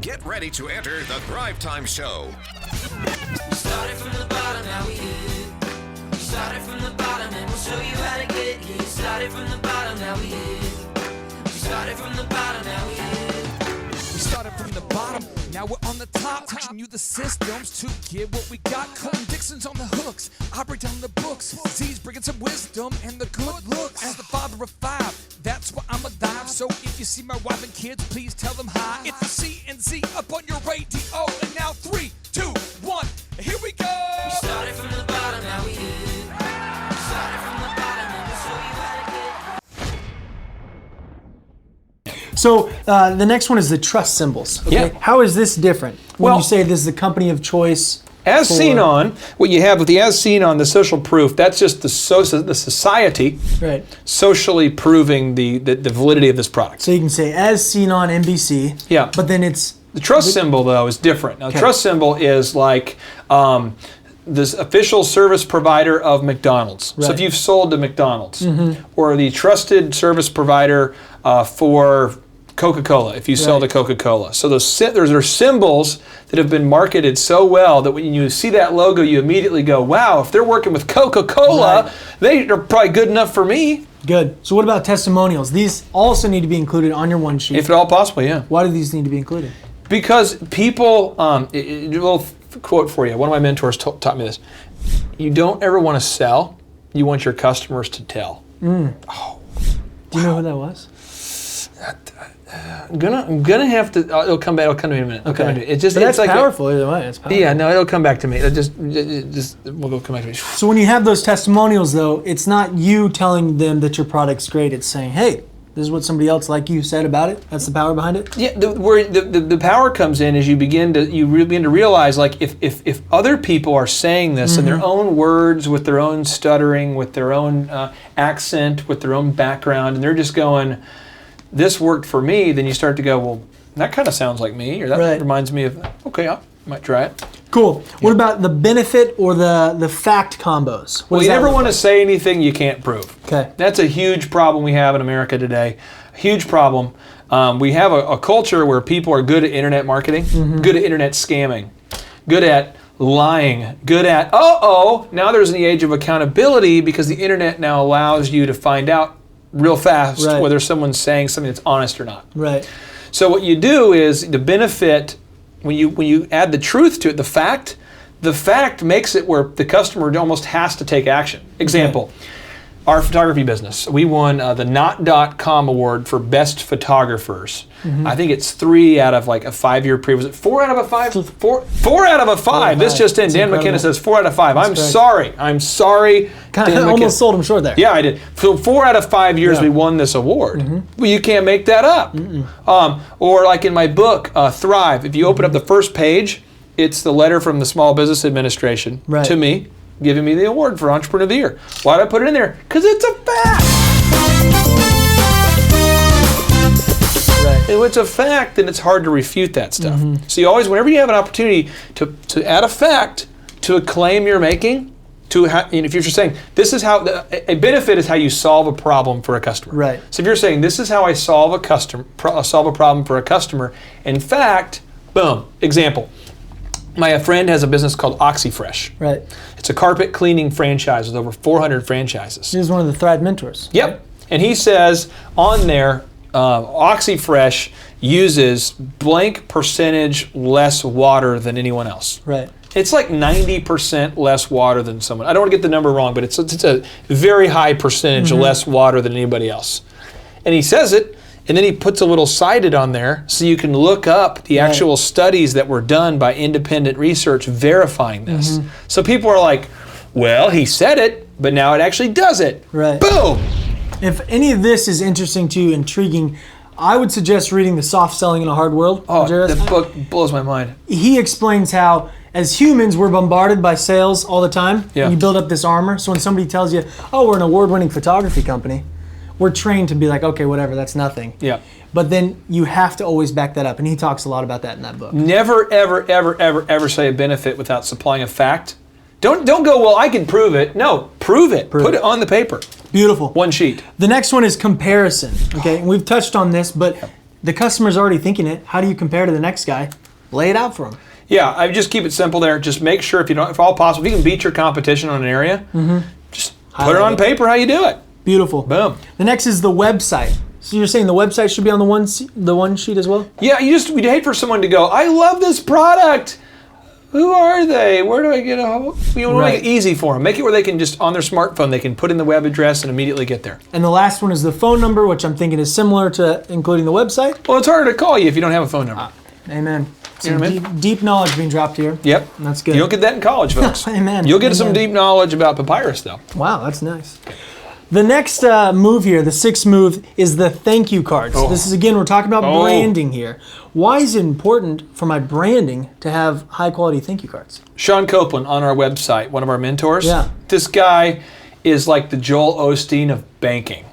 Get ready to enter the Thrivetime Show. We started from the bottom, now we here. We started from the bottom and we'll show you how to get here. Started from the bottom, now we here. We started from the bottom, now we here. We started from the bottom, now we're on the top. Teaching you the systems to get what we got. Colton Dixon's on the hooks, I break down the books. Z's bringing some wisdom and the good looks. As the father of five, that's why I'm alive. So if you see my wife and kids, please tell them hi. It's the C and Z up on your radio. And now 3, 2, 1, here we go. We started from the bottom, now we here. We started from the bottom and we'll show you how to get. So the next one is the trust symbols. Okay? Yeah. How is this different when Well- you say this is the company of choice? As for- seen on, what you have with the as seen on the social proof, that's just the society Right. socially proving the validity of this product. So you can say as seen on NBC. Yeah. But then it's The trust symbol, though, is different. Now, Okay. the trust symbol is like this official service provider of McDonald's. So if Right. you've sold to McDonald's, or the trusted service provider for Coca-Cola, if you sell to Right. Coca-Cola. So those are symbols that have been marketed so well that when you see that logo, you immediately go, wow, if they're working with Coca-Cola, Right. they are probably good enough for me. good. So what about testimonials? These also need to be included on your one sheet. If at all possible, yeah. Why do these need to be included? Because people, a little quote for you. One of my mentors taught me this. You don't ever want to sell. You want your customers to tell. Do you know who that was? I'm gonna have to. It'll come back. It'll come to me in a minute. It'll come to me. It's just. But that's it's like powerful either way. It's powerful. Yeah, no, it'll come back to me. It'll just we'll come back to me. So when you have those testimonials, though, it's not you telling them that your product's great. It's saying, hey, this is what somebody else like you said about it. That's the power behind it. Yeah, where the power comes in is you begin to realize, like, if other people are saying this in their own words, with their own stuttering, with their own accent, with their own background, and they're just going, this worked for me, then you start to go, well, that kind of sounds like me, or that Right. reminds me of, okay, I might try it. Cool. What about the benefit or the fact combos? What Well, does you that never look want to like? say anything you can't prove. Okay. That's a huge problem we have in America today. Huge problem. We have a culture where people are good at internet marketing, good at internet scamming, good at lying, good at, now there's the age of accountability because the internet now allows you to find out real fast Right. whether someone's saying something that's honest or not. Right. So what you do is the benefit, when you add the truth to it, the fact makes it where the customer almost has to take action. Example, our photography business. We won the Not.com award for best photographers. I think it's 3 out of like a 5-year period. Was it 4 out of a 5? 4 out of a 5. This just in. That's Dan incredible. McKenna says 4 out of 5. I'm correct. sorry. I'm sorry. Kind Dan of McKenna. almost sold them short there. Yeah, I did. So 4 out of 5 years Yeah. we won this award. Well, you can't make that up. Or like in my book, Thrive, if you open up the first page, it's the letter from the Small Business Administration Right. to me, giving me the award for Entrepreneur of the Year. Why did I put it in there? Because it's a fact. Right. And when it's a fact, then it's hard to refute that stuff. So you always, whenever you have an opportunity to add a fact to a claim you're making, and if you're just saying, this is how, a benefit is how you solve a problem for a customer. Right. So if you're saying, this is how I solve a problem for a customer, in fact, boom, example. My friend has a business called OxyFresh. Right. It's a carpet cleaning franchise with over 400 franchises. He was one of the Thrive mentors. Yep. And he says on there, OxyFresh uses blank percentage less water than anyone else. Right. It's like 90% less water than someone. I don't want to get the number wrong, but it's a very high percentage less water than anybody else. And he says it, and then he puts a little cited on there so you can look up the actual studies that were done by independent research verifying this. So people are like, well, he said it, but now it actually does it. Right. Boom! If any of this is interesting to you, intriguing, I would suggest reading The Soft Selling in a Hard World. Oh, Jairus. that book blows my mind. He explains how, as humans, we're bombarded by sales all the time. Yeah. And you build up this armor. So when somebody tells you, oh, we're an award-winning photography company, we're trained to be like, okay, whatever, that's nothing. Yeah. But then you have to always back that up. And he talks a lot about that in that book. Never, ever, ever, ever, ever say a benefit without supplying a fact. Don't go, well, I can prove it. No, prove it. Put it on the paper. Beautiful. One sheet. The next one is comparison. Okay, and we've touched on this, but The customer's already thinking it. How do you compare to the next guy? Lay it out for him. Yeah, I just keep it simple there. Just make sure if all possible, if you can beat your competition on an area, just put it on paper how you do it. Beautiful. Boom. The next is the website. So you're saying the website should be on the one sheet as well? Yeah, we'd hate for someone to go, I love this product. Who are they? Where do I get a hold? You want to make it easy for them. Make it where they can just, on their smartphone, they can put in the web address and immediately get there. And the last one is the phone number, which I'm thinking is similar to including the website. Well, it's harder to call you if you don't have a phone number. Amen. You know Some what I mean? deep knowledge being dropped here. Yep. That's good. You don't get that in college, folks. Amen. You'll get some Amen. deep knowledge about papyrus, though. Wow, that's nice. The next move here, the sixth move, is the thank you cards. Oh. This is, again, we're talking about branding here. Why is it important for my branding to have high quality thank you cards? Sean Copeland on our website, one of our mentors. Yeah. This guy is like the Joel Osteen of banking.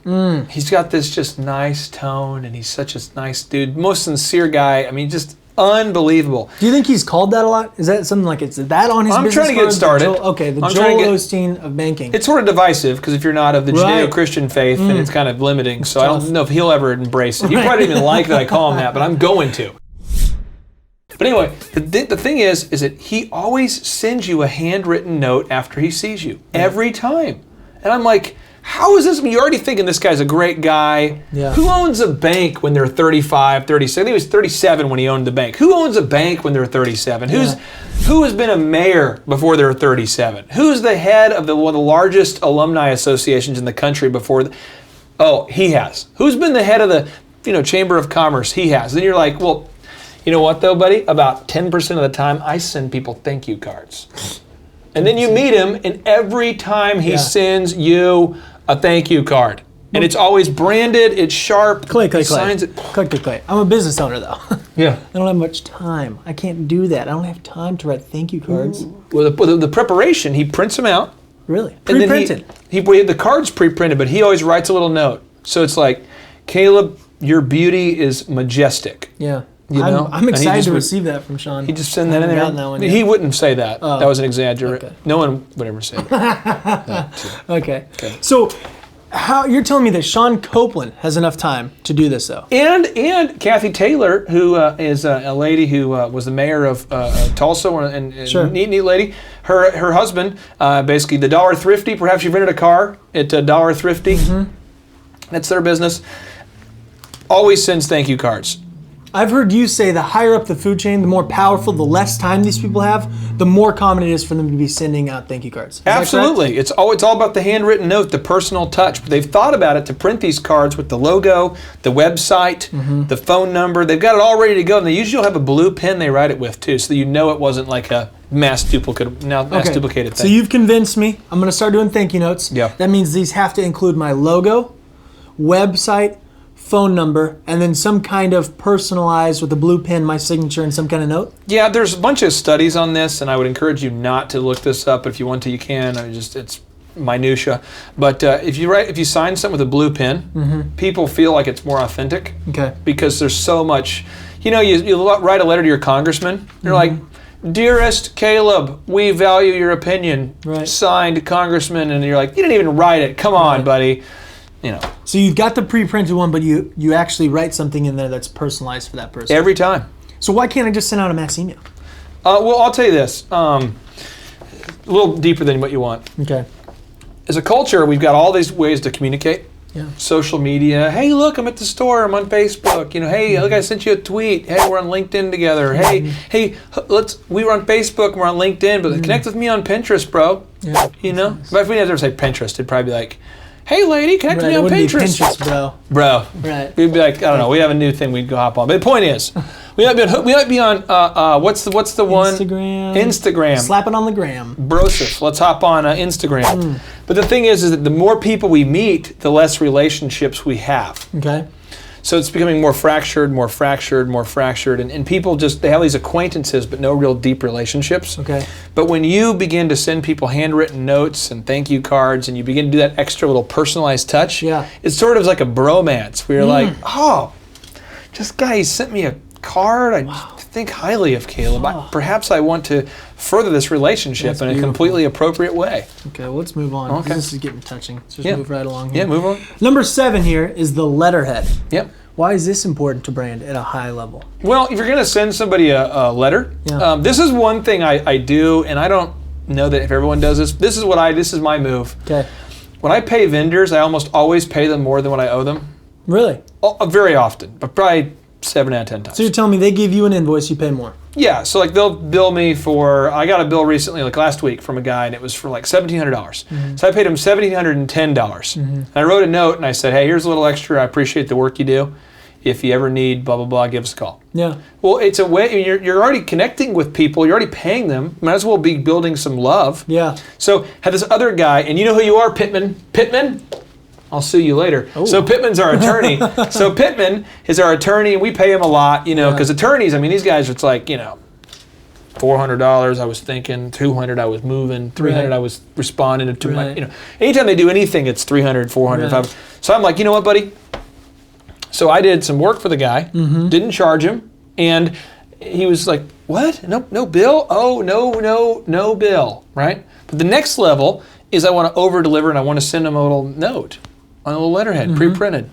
He's got this just nice tone, and he's such a nice dude. Most sincere guy. I mean, just unbelievable. Do you think he's called that a lot? Is that something like it's that on his I'm business trying to get cards? started. The I'm Joel trying to get- Osteen of banking. It's sort of divisive because if you're not of the Right. Judeo-Christian faith, then it's kind of limiting. So I tough. don't know if he'll ever embrace it. He probably didn't even like that I call him that, but I'm going to. But anyway, the thing is that he always sends you a handwritten note after he sees you every time, and I'm like, how is this? I mean, you're already thinking this guy's a great guy. Yeah. Who owns a bank when they're 35, 36? I think he was 37 when he owned the bank. Who owns a bank when they're 37? Who has been a mayor before they're 37? Who's the head of one of the largest alumni associations in the country before? Oh, he has. Who's been the head of the Chamber of Commerce? He has. Then you're like, well, you know what though, buddy? About 10% of the time, I send people thank you cards. And then you meet him, and every time he sends you a thank you card. And it's always branded, it's sharp. Clay. Signs it. Clay. I'm a business owner though. Yeah. I don't have much time. I can't do that. I don't have time to write thank you cards. Well, the preparation, he prints them out. Really? And then Pre-printed. the card's pre-printed, but he always writes a little note. So it's like, Caleb, your beauty is majestic. Yeah. You know? I'm And he excited just to would- receive that from Sean. He just send that in there. Gotten that one yet. He wouldn't say that. That was an exaggeration. okay. No one would ever say that. Okay. So, how you're telling me that Sean Copeland has enough time to do this though? And Kathy Taylor, who is a lady who was the mayor of Tulsa, and Sure. neat lady. Her husband, basically the Dollar Thrifty. Perhaps you rented a car at Dollar Thrifty. That's their business. Always sends thank you cards. I've heard you say the higher up the food chain, the more powerful, the less time these people have, the more common it is for them to be sending out thank you cards. Is that correct? Absolutely. It's all about the handwritten note, the personal touch. But they've thought about it to print these cards with the logo, the website, the phone number. They've got it all ready to go. And they usually have a blue pen they write it with too, so you know it wasn't like a mass duplicated thing. So you've convinced me. I'm going to start doing thank you notes. Yeah. That means these have to include my logo, website, phone number, and then some kind of personalized with a blue pen, my signature, and some kind of note. Yeah, there's a bunch of studies on this, and I would encourage you not to look this up. But if you want to, you can. It's minutia. But if you sign something with a blue pen, people feel like it's more authentic. Okay. Because there's so much. You write a letter to your congressman. You're like, dearest Caleb, we value your opinion. Right. Signed, Congressman, and you're like, you didn't even write it. Come on, buddy. So you've got the pre-printed one, but you actually write something in there that's personalized for that person. Every time. So why can't I just send out a mass email? Well, I'll tell you this. A little deeper than what you want. Okay. As a culture, we've got all these ways to communicate. Yeah. Social media. Hey, look, I'm at the store. I'm on Facebook. Hey, look, I sent you a tweet. Hey, we're on LinkedIn together. Hey, we were on Facebook. And we're on LinkedIn, but connect with me on Pinterest, bro. Yeah. But if we never say Pinterest, it'd probably be like, hey, lady, connect with Right, me it on wouldn't be Pinterest. Pinterest, bro. Bro. Right. We'd be like, I don't know. We have a new thing we'd go hop on. But the point is, we might be on what's the one? Instagram. Slap it on the gram. Broseph. Let's hop on Instagram. But the thing is that the more people we meet, the less relationships we have. Okay. So it's becoming more fractured, and people they have these acquaintances, but no real deep relationships. Okay. But when you begin to send people handwritten notes and thank you cards, and you begin to do that extra little personalized touch, it's sort of like a bromance where you're like, oh, this guy sent me a card. I think highly of Caleb. Perhaps I want to further this relationship That's in a beautiful. completely appropriate way. Okay, well, let's move on. This is getting touching. Let's just move right along here. Yeah, move on. Number 7 here is the letterhead. Yep. Why is this important to brand at a high level? Well, if you're going to send somebody a letter, Yeah. this is one thing I do, and I don't know that if everyone does this. This is my move. Okay. When I pay vendors, I almost always pay them more than what I owe them. Really? Very often, but probably 7 out of 10 times. So you're telling me they give you an invoice, you pay more? Yeah, so like they'll bill me for, I got a bill recently, like last week from a guy, and it was for like $1,700. Mm-hmm. So I paid him $1,710. And I wrote a note and I said, hey, here's a little extra. I appreciate the work you do. If you ever need blah, blah, blah, give us a call. Yeah. Well, it's a way, you're already connecting with people, you're already paying them, might as well be building some love. Yeah. So had this other guy, and you know who you are, Pittman? Pittman? I'll sue you later. Oh. So Pittman's our attorney. So Pittman is our attorney, and we pay him a lot, you know, because attorneys, I mean, these guys, it's like, you know, $400 I was thinking, $200 I was moving, $300 Right. I was responding to my, Right. you know, anytime they do anything, it's $300, $400, Right. $500. So I'm like, you know what, buddy? So I did some work for the guy, didn't charge him, and he was like, what? No bill? Oh, no bill, right? But the next level is I want to over-deliver, and I want to send him a little note on a little letterhead, pre-printed.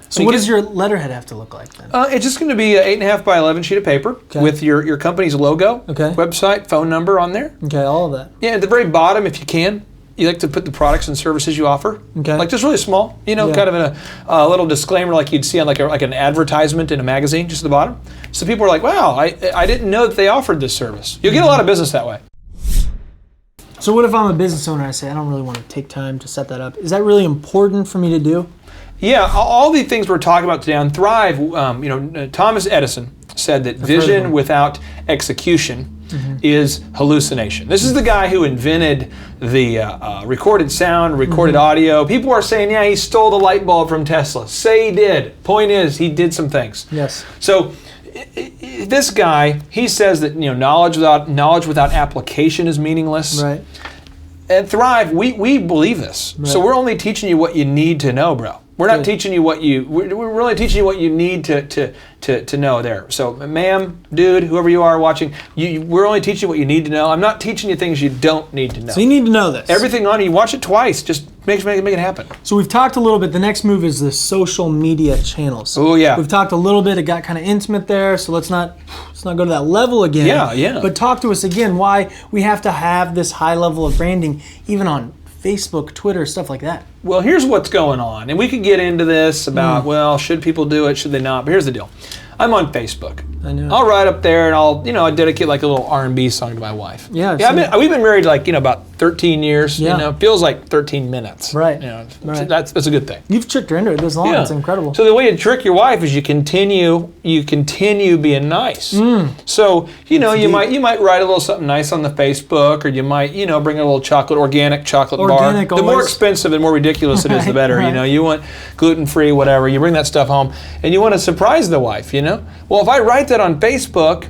So what does your letterhead have to look like then? It's just going to be an 8.5 by 11 sheet of paper with your company's logo, website, phone number on there. Okay, all of that. Yeah, at the very bottom, if you can, you like to put the products and services you offer. Okay. Like just really small, you know, Yeah. kind of a little disclaimer like you'd see on like an advertisement in a magazine, just at the bottom. So people are like, wow, I didn't know that they offered this service. You'll get a lot of business that way. So what if I'm a business owner and I say, I don't really want to take time to set that up? Is that really important for me to do? Yeah, all the things we're talking about today on Thrive, Thomas Edison said that vision without execution is hallucination. This is the guy who invented the recorded sound, recorded audio. People are saying, yeah, he stole the light bulb from Tesla. Say he did. Point is, he did some things. Yes. So this guy, he says that knowledge without application is meaningless. Right. At Thrive, we believe this. Right. So we're only teaching you what you need to know, bro. We're not teaching you what we're only teaching you what you need to know there. So, ma'am, dude, whoever you are watching, we're only teaching you what you need to know. I'm not teaching you things you don't need to know. So you need to know this. Everything on you, watch it twice. Just make it happen. So we've talked a little bit. The next move is the social media channels. Oh, yeah. We've talked a little bit. It got kind of intimate there. So let's not go to that level again. Yeah. But talk to us again why we have to have this high level of branding, even on Facebook, Twitter, stuff like that. Well, here's what's going on, and we could get into this about, well, should people do it, should they not? But here's the deal. I'm on Facebook. I know. I'll write up there, and I dedicate like a little R&B song to my wife. Yeah, we've been married like about 13 years. Yeah. Feels like 13 minutes. Right. So Right. that's a good thing. You've tricked her into it this long. It's incredible. So the way to trick your wife is you continue being nice. So you might write a little something nice on the Facebook, or you might bring a little organic chocolate Organic bar. The more always. expensive and more ridiculous it is, the better. Right. You want gluten-free, whatever. You bring that stuff home, and you want to surprise the wife. Well, if I write that on Facebook,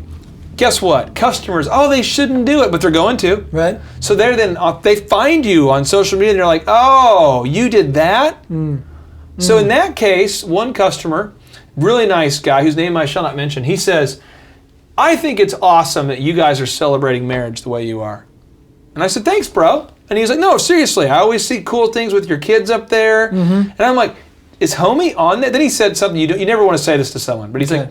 guess what? Customers, they shouldn't do it, but they're going to. Right. So they find you on social media, and they're like, oh, you did that? So in that case, one customer, really nice guy, whose name I shall not mention, he says, I think it's awesome that you guys are celebrating marriage the way you are. And I said, thanks, bro. And he's like, no, seriously, I always see cool things with your kids up there. And I'm like, is homie on that? Then he said something, you never want to say this to someone, but he's like,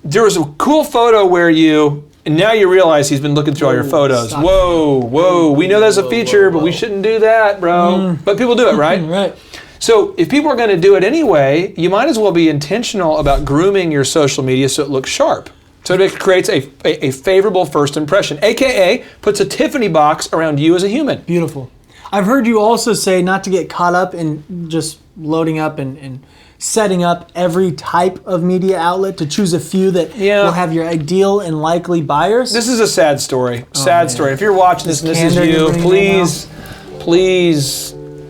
there was a cool photo where and now you realize he's been looking through all your photos. Stop. Whoa, we know that's a feature, but we shouldn't do that, bro. But people do it, right? Right. So if people are going to do it anyway, you might as well be intentional about grooming your social media so it looks sharp. So it creates a favorable first impression, AKA puts a Tiffany box around you as a human. Beautiful. I've heard you also say not to get caught up in just loading up and setting up every type of media outlet, to choose a few that will have your ideal and likely buyers. This is a sad story. Sad story. If you're watching this and this is you, please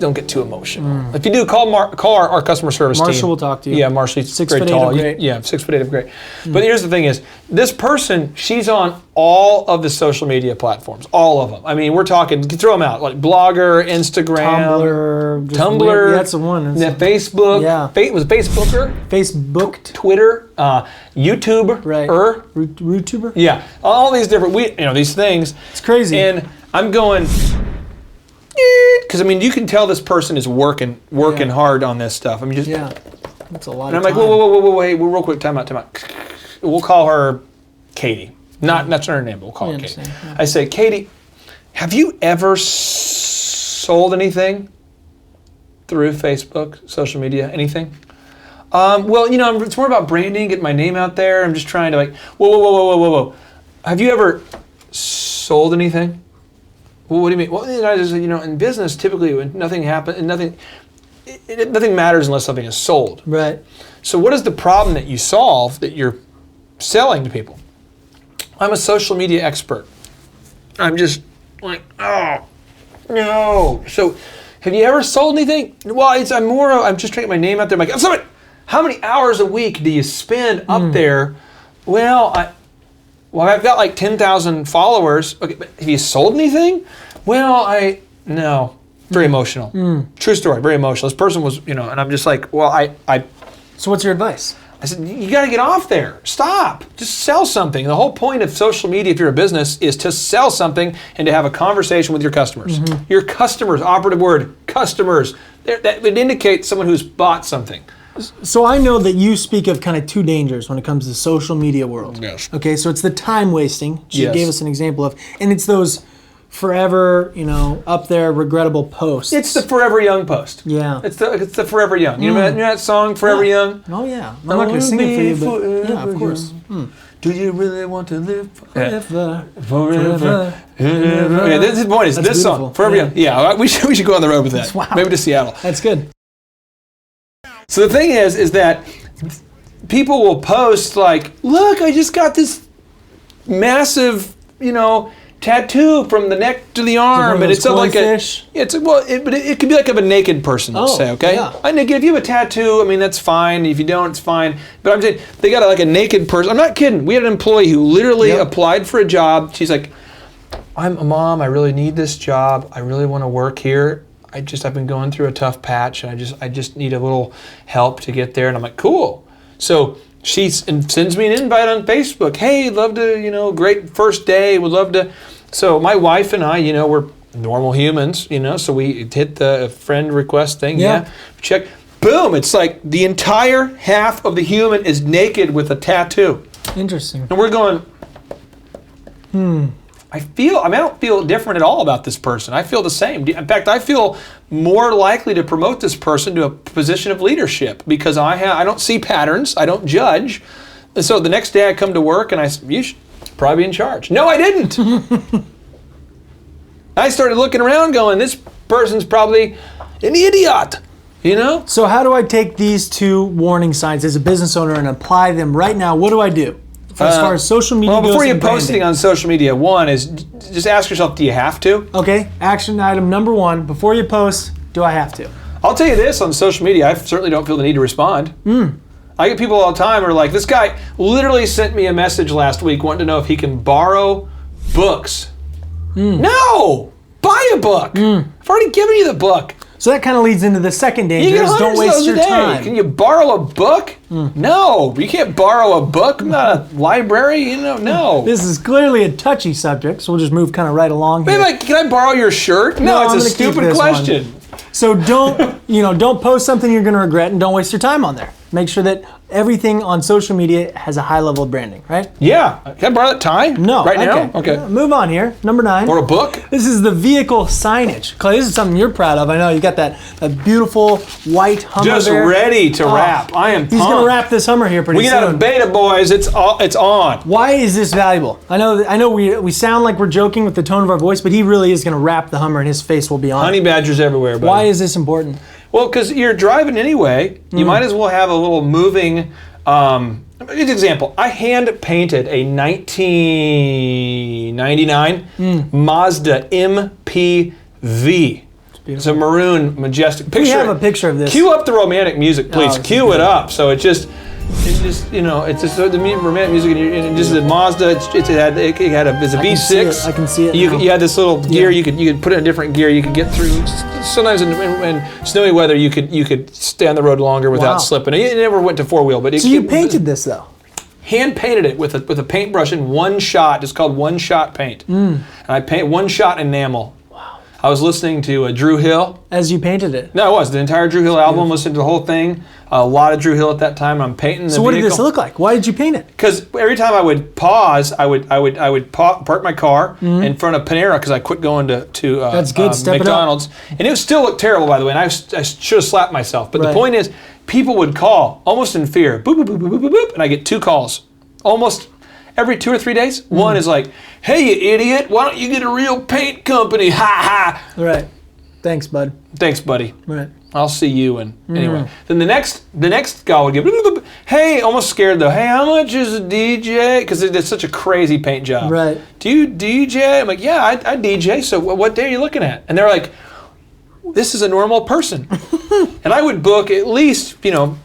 don't get too emotional. If you do, call our customer service team. Marshall will talk to you. Yeah, Marshall, he's 6'8" very tall. of great. Yeah, 6'8" of great. But here's the thing is, this person, she's on all of the social media platforms, all of them. I mean, we're talking, throw them out, like Blogger, Instagram, Tumblr. Yeah, that's the one. Facebook. Yeah. Was it Facebooker? Facebooked. Twitter, YouTube. Right. YouTuber. Yeah, all these different, these things. It's crazy. And I'm going, because you can tell this person is working hard on this stuff. That's a lot And of I'm like, time. whoa, wait, real quick, time out. We'll call her Katie. That's not her name, but we'll call her Katie. Yeah. I say, Katie, have you ever sold anything through Facebook, social media, anything? Well, it's more about branding, getting my name out there. I'm just trying to whoa. Have you ever sold anything? Well, what do you mean? Well, I just, in business, typically when nothing happens, nothing matters unless something is sold. Right. So what is the problem that you solve that you're selling to people? I'm a social media expert. I'm just like, oh, no. So have you ever sold anything? Well, I'm just trying to get my name out there. I'm like, how many hours a week do you spend up there? Well, I've got like 10,000 followers. Okay, but have you sold anything? Well, no. Very emotional. True story, very emotional. This person was, and I'm just like, well, So what's your advice? I said, you got to get off there. Stop. Just sell something. The whole point of social media, if you're a business, is to sell something and to have a conversation with your customers. Your customers, operative word, customers. That would indicate someone who's bought something. So I know that you speak of kind of two dangers when it comes to the social media world. Yes. Okay, so it's the time wasting, which you Yes. gave us an example of, and it's those forever, up there regrettable posts. It's the Forever Young post. Yeah. It's the Forever Young. You know that song, Forever Young? Oh yeah. I'm not going to sing it for you, but yeah, of course. Do you really want to live Forever. forever? Yeah, this is the point. Is That's this song, beautiful. Forever Yeah. Young? Yeah, we should go on the road with that. Wow. Maybe to Seattle. That's good. So the thing is that people will post like, look, I just got this massive, tattoo from the neck to the arm, and it's like fish. but it could be like of a naked person, let's say, okay? yeah. If you have a tattoo, that's fine. If you don't, it's fine. But I'm saying they got like a naked person. I'm not kidding. We had an employee who literally applied for a job. She's like, I'm a mom. I really need this job. I really want to work here. I've been going through a tough patch, and I just need a little help to get there. And I'm like, cool. So she sends me an invite on Facebook. Hey, love to, great first day. Would love to. So my wife and I, we're normal humans, so we hit the friend request thing. Yeah. Check. Boom. It's like the entire half of the human is naked with a tattoo. Interesting. And we're going, I don't feel different at all about this person. I feel the same. In fact, I feel more likely to promote this person to a position of leadership because I don't see patterns. I don't judge. And so the next day I come to work and I say, you should probably be in charge. No, I didn't. I started looking around going, this person's probably an idiot. So how do I take these two warning signs as a business owner and apply them right now? What do I do? As far as social media goes before you and post anything branding. on social media, one is just ask yourself, do you have to? Okay, action item number one, before you post, do I have to? I'll tell you this, on social media, I certainly don't feel the need to respond. I get people all the time who are like, this guy literally sent me a message last week wanting to know if he can borrow books. No! Buy a book. I've already given you the book. So that kind of leads into the second danger, You get is don't hundreds of waste those your a day. time. Can you borrow a book? No, you can't borrow a book. I'm not a library, no. This is clearly a touchy subject, so we'll just move kind of right along here. Maybe can I borrow your shirt? No, No, I'm it's a gonna keep stupid this question. So don't post something you're going to regret, and don't waste your time on there. Make sure that everything on social media has a high level of branding, right? Yeah. Can I borrow that tie? No. Right now? Okay. Move on here. Number 9. Or a book? This is the vehicle signage. Clay, this is something you're proud of. I know you got that beautiful white Hummer Just there. ready to wrap. I am He's pumped. going to wrap this Hummer here pretty We soon. get out of beta, boys. It's on. Why is this valuable? I know we sound like we're joking with the tone of our voice, but he really is going to wrap the Hummer and his face will be on. Honey badgers everywhere, buddy. Why is this important? Well, because you're driving anyway. You might as well have a little moving. Good example. I hand painted a 1999 Mazda MPV. It's a maroon, majestic picture. We have a picture of this. Cue up the romantic music, please. this is Cue it up. So it's just the romantic music, and just the Mazda. It's a V6. I can see it You now. had this little gear. You could put it in a different gear. You could get through. Sometimes in snowy weather, you could stay on the road longer without Wow. slipping. It never went to 4-wheel, but So you painted this though? hand painted it with a paintbrush in one shot. It's called one shot paint, and I paint one shot enamel. Wow! I was listening to Drew Hill. As you painted it? No, it was the entire Drew Hill album. Listened to the whole thing. a lot of Drew Hill at that time. I'm painting the So what did vehicle. this look like? Why did you paint it? Because every time I would pause, I would park my car in front of Panera because I quit going to That's good. Step it up. McDonald's, and it still looked terrible, by the way. And I should have slapped myself. But the Right. point is, people would call almost in fear, boop boop boop boop boop boop, and I get 2 calls almost every 2 or 3 days. One is like, "Hey, you idiot! Why don't you get a real paint company?" Ha ha. Right. Thanks, bud. Thanks, buddy. Right. I'll see you. And anyway, then the next guy would give, "Hey," almost scared though. "Hey, how much is a DJ?" Because it's such a crazy paint job. Right. "Do you DJ?" I'm like, "Yeah, I DJ. So what day are you looking at?" And they're like, "This is a normal person." And I would book at least, I don't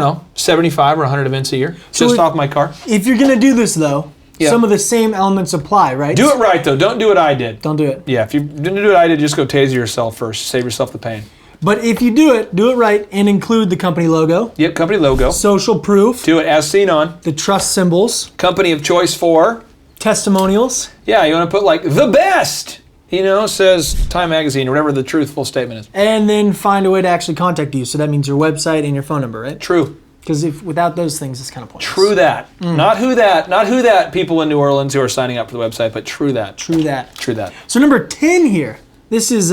know, 75 or 100 events a year just off my car. If you're gonna do this though, Yeah. some of the same elements apply, right? Do it right though. Don't do what I did. Don't do it. Yeah, if you didn't do what I did, just go taser yourself first. Save yourself the pain. But if you do it right and include the company logo, Yep, company logo. social proof, Do it as seen on. the trust symbols, Company of choice for. testimonials, Yeah, you want to put like the best, says Time Magazine or whatever the truthful statement is. and then find a way to actually contact you. So that means your website and your phone number, right? True. Because if without those things, it's kind of pointless. True that. Not who that people in New Orleans who are signing up for the website, but true that. True that. True that. So number 10 here. This is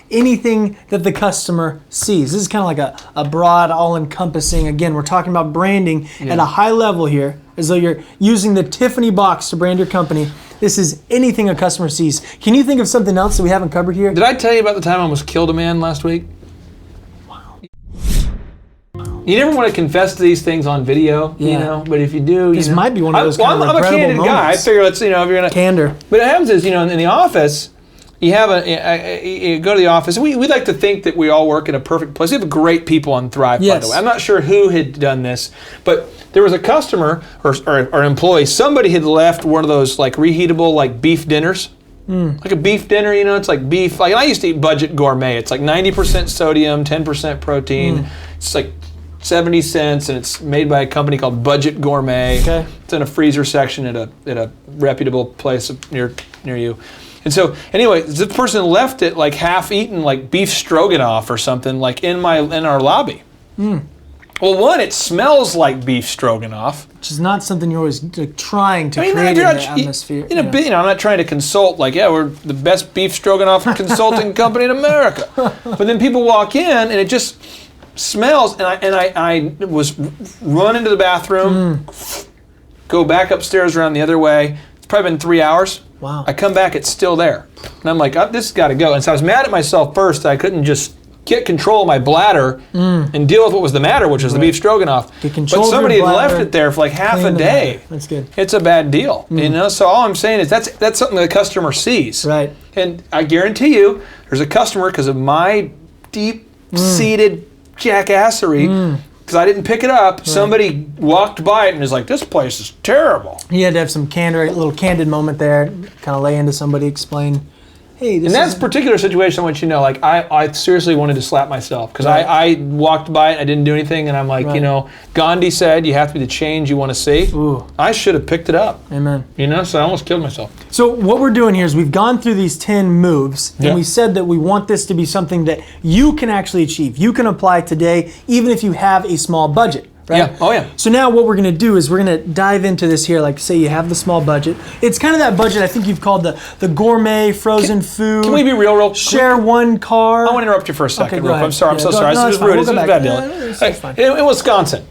anything that the customer sees. This is kind of like a broad, all-encompassing. Again, we're talking about branding at a high level here, as though you're using the Tiffany box to brand your company. This is anything a customer sees. Can you think of something else that we haven't covered here? Did I tell you about the time I almost killed a man last week? You never want to confess to these things on video, Yeah. but if you do, This might be one of those I'm kind of a regrettable candid guy. I moments. figure if you're gonna Candor. But what happens is, in the office, you have you go to the office. We like to think that we all work in a perfect place. We have great people on Thrive, by Yes. the way. I'm not sure who had done this, but there was a customer or employee. Somebody had left one of those like reheatable like beef dinners. Like a beef dinner, it's like beef. Like, and I used to eat budget gourmet. It's like 90% sodium, 10% protein. It's like 70 cents, and it's made by a company called Budget Gourmet. Okay. It's in a freezer section at a reputable place near you. And so, anyway, this person left it like half eaten, like beef stroganoff or something, like in our lobby. Well, one, it smells like beef stroganoff. Which is not something you're always trying to I mean, create if in you're the not, atmosphere. in a bit, I'm not trying to consult like, we're the best beef stroganoff consulting company in America. But then people walk in and it just smells, and I was run into the bathroom, go back upstairs around the other way. It's probably been 3 hours. Wow. I come back, it's still there. And I'm like, this has got to go. And so I was mad at myself first that I couldn't just get control of my bladder and deal with what was the matter, which was the beef stroganoff. Get control But of somebody your had left bladder, it there for like half clean a the day. bladder. That's good. It's a bad deal, So all I'm saying is that's something the customer sees. Right. And I guarantee you, there's a customer, because of my deep-seated jackassery, because I didn't pick it up, somebody walked by it and is like, this place is terrible. You had to have some candor, a little candid moment there, kind of lay into somebody, explain, hey, this In that is particular situation, I want you to know, like, I seriously wanted to slap myself, because Right. I walked by it, I didn't do anything, and I'm like, Right. Gandhi said you have to be the change you want to see. Ooh. I should have picked it up, Amen. so I almost killed myself. So what we're doing here is we've gone through these 10 moves, and Yeah. we said that we want this to be something that you can actually achieve. You can apply today, even if you have a small budget. Right? Yeah. Oh, yeah. So now what we're going to do is we're going to dive into this here. Like, say you have the small budget. It's kind of that budget I think you've called the gourmet frozen food. Can we be real? Share one car. I want to interrupt you for a second. Okay, go real quick. ahead. I'm sorry. I'm Yeah, so go- sorry. no, This it's is fine. rude. We'll This go is a back. bad deal. Yeah, it's fine. In Wisconsin,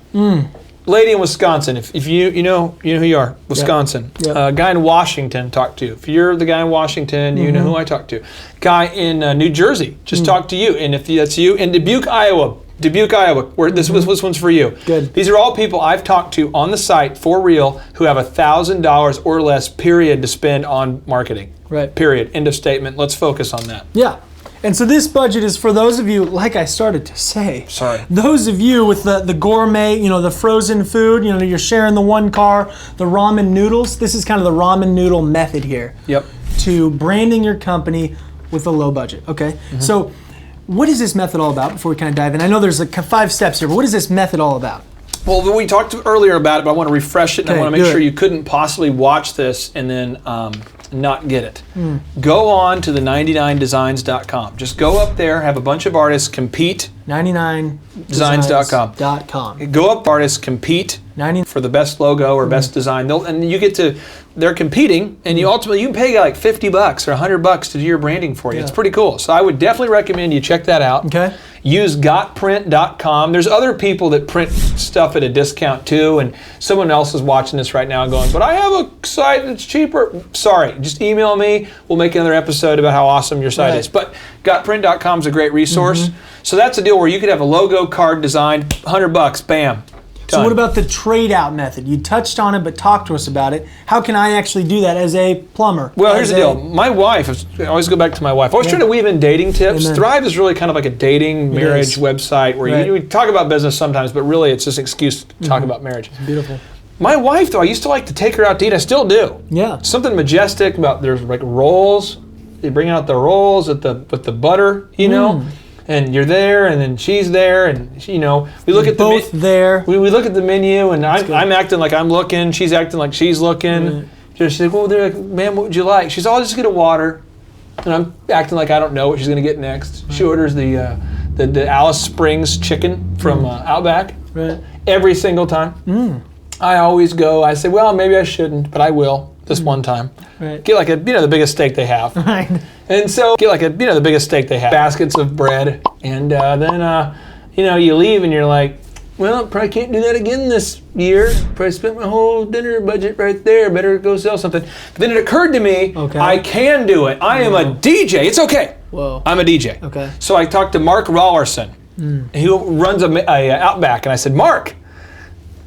lady in Wisconsin. If you know who you are, Wisconsin. Yep. Guy in Washington talked to you. If you're the guy in Washington, you know who I talked to. Guy in New Jersey just talked to you. And if that's you, in Dubuque, Iowa, where this one's for you. Good. These are all people I've talked to on the site for real who have $1,000 or less, period, to spend on marketing. Right. Period. End of statement. Let's focus on that. Yeah. And so this budget is for those of you, like I started to say. Sorry. Those of you with the gourmet, the frozen food, you're sharing the one car, the ramen noodles. This is kind of the ramen noodle method here. Yep. To branding your company with a low budget. Okay. So what is this method all about before we kind of dive in? I know there's like 5 steps here, but what is this method all about? Well, we talked earlier about it, but I want to refresh it, and I Okay, want to make good. sure you couldn't possibly watch this and then not get it. Go on to the 99designs.com. Just go up there, have a bunch of artists compete. 99designs.com. Go up, artists compete 90 for the best logo or best design. And you get to, they're competing, and you ultimately, you can pay like $50 or $100 to do your branding for you. Yeah. It's pretty cool. So I would definitely recommend you check that out. Okay. Use gotprint.com. There's other people that print stuff at a discount too, and someone else is watching this right now going, but I have a site that's cheaper. Sorry, just email me. We'll make another episode about how awesome your site is. But gotprint.com is a great resource. So that's a deal where you could have a logo card designed, $100, bam. So what about the trade out method? You touched on it, but talk to us about it. How can I actually do that as a plumber? Well, here's the deal. My wife, I always go back to my wife. I always try to weave in dating tips. Amen. Thrive is really kind of like a dating, marriage website where we talk about business sometimes, but really it's just an excuse to talk about marriage. Beautiful. My wife, though, I used to like to take her out to eat. I still do. Yeah. Something majestic about, there's like rolls. They bring out the rolls with the butter, you know. And you're there, and then she's there, and we look at both there. We look at the menu, and I'm acting like I'm looking. She's acting like she's looking. She's like, "Well, they're like, ma'am, what would you like?" She's, "I'll just get a water," and I'm acting like I don't know what she's gonna get next. She orders the Alice Springs chicken from Outback. Right. Every single time. I always go. I say, "Well, maybe I shouldn't, but I will this one time." Right. Get like the biggest steak they have. Right. And so get like the biggest steak they have, baskets of bread, and then you leave and you're like, well, probably can't do that again this year. Probably spent my whole dinner budget right there. Better go sell something. But then it occurred to me, I can do it. I am a DJ. It's okay. Whoa. I'm a DJ. Okay. So I talked to Mark Rollerson, who runs a Outback, and I said, Mark,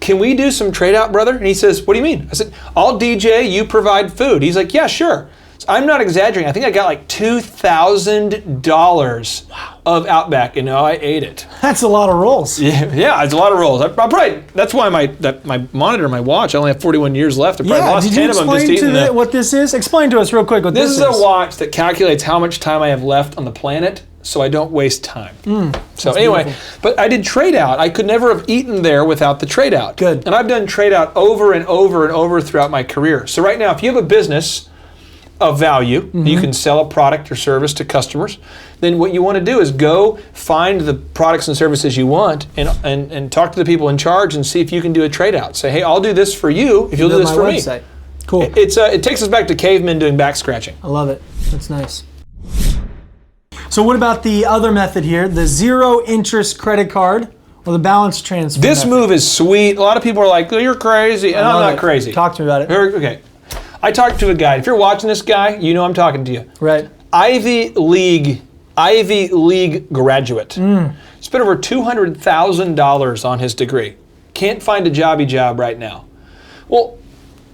can we do some trade out, brother? And he says, what do you mean? I said, I'll DJ, you provide food. He's like, yeah, sure. So I'm not exaggerating. I think I got like $2,000 of Outback, and I ate it. That's a lot of rolls. Yeah, it's a lot of rolls. I'm probably, that's why my monitor, my watch, I only have 41 years left. I probably lost 10 of them just eating that. What this is? Explain to us real quick what this is. This is a watch that calculates how much time I have left on the planet, so I don't waste time. So anyway, beautiful. but I did trade out. I could never have eaten there without the trade out. Good. And I've done trade out over and over and over throughout my career. So right now, if you have a business of value, you can sell a product or service to customers, then what you want to do is go find the products and services you want and talk to the people in charge and see if you can do a trade out. Say, hey, I'll do this for you if you'll do this for me. Cool. It takes us back to cavemen doing back scratching. I love it. That's nice. So what about the other method here, the zero interest credit card or the balance transfer This method? move is sweet. A lot of people are like, oh, you're crazy. And I'm not crazy. Talk to me about it. Okay. I talked to a guy. If you're watching this guy, you know I'm talking to you. Right. Ivy League graduate. Spent over $200,000 on his degree. Can't find a job right now. Well,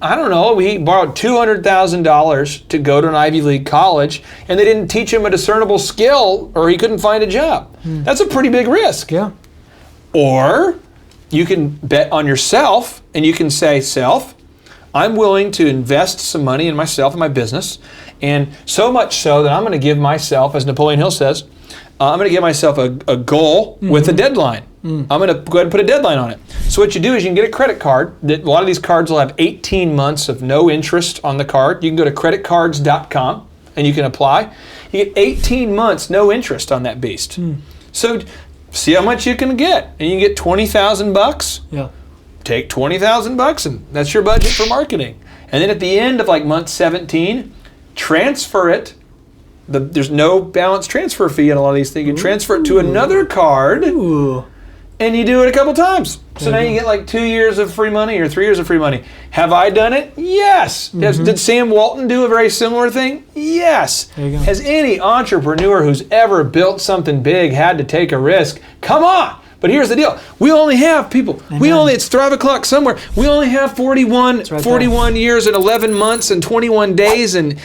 I don't know. He borrowed $200,000 to go to an Ivy League college, and they didn't teach him a discernible skill, or he couldn't find a job. That's a pretty big risk. Yeah. Or you can bet on yourself, and you can say, self, I'm willing to invest some money in myself and my business, and so much so that I'm going to give myself, as Napoleon Hill says, I'm going to give myself a goal with a deadline. I'm going to go ahead and put a deadline on it. So what you do is you can get a credit card. A lot of these cards will have 18 months of no interest on the card. You can go to creditcards.com and you can apply. You get 18 months no interest on that beast. So see how much you can get, and you can get $20,000. Yeah. Take $20,000 and that's your budget for marketing. And then at the end of like month 17, transfer it. There's no balance transfer fee on a lot of these things. You can transfer it to another card, and you do it a couple times. So now you get like 2 years of free money or 3 years of free money. Have I done it? Yes. Did Sam Walton do a very similar thing? Yes. There you go. Has any entrepreneur who's ever built something big had to take a risk? Come on. But here's the deal. We only have people. It's Thrive O'Clock somewhere. We only have 41 years and 11 months and 21 days and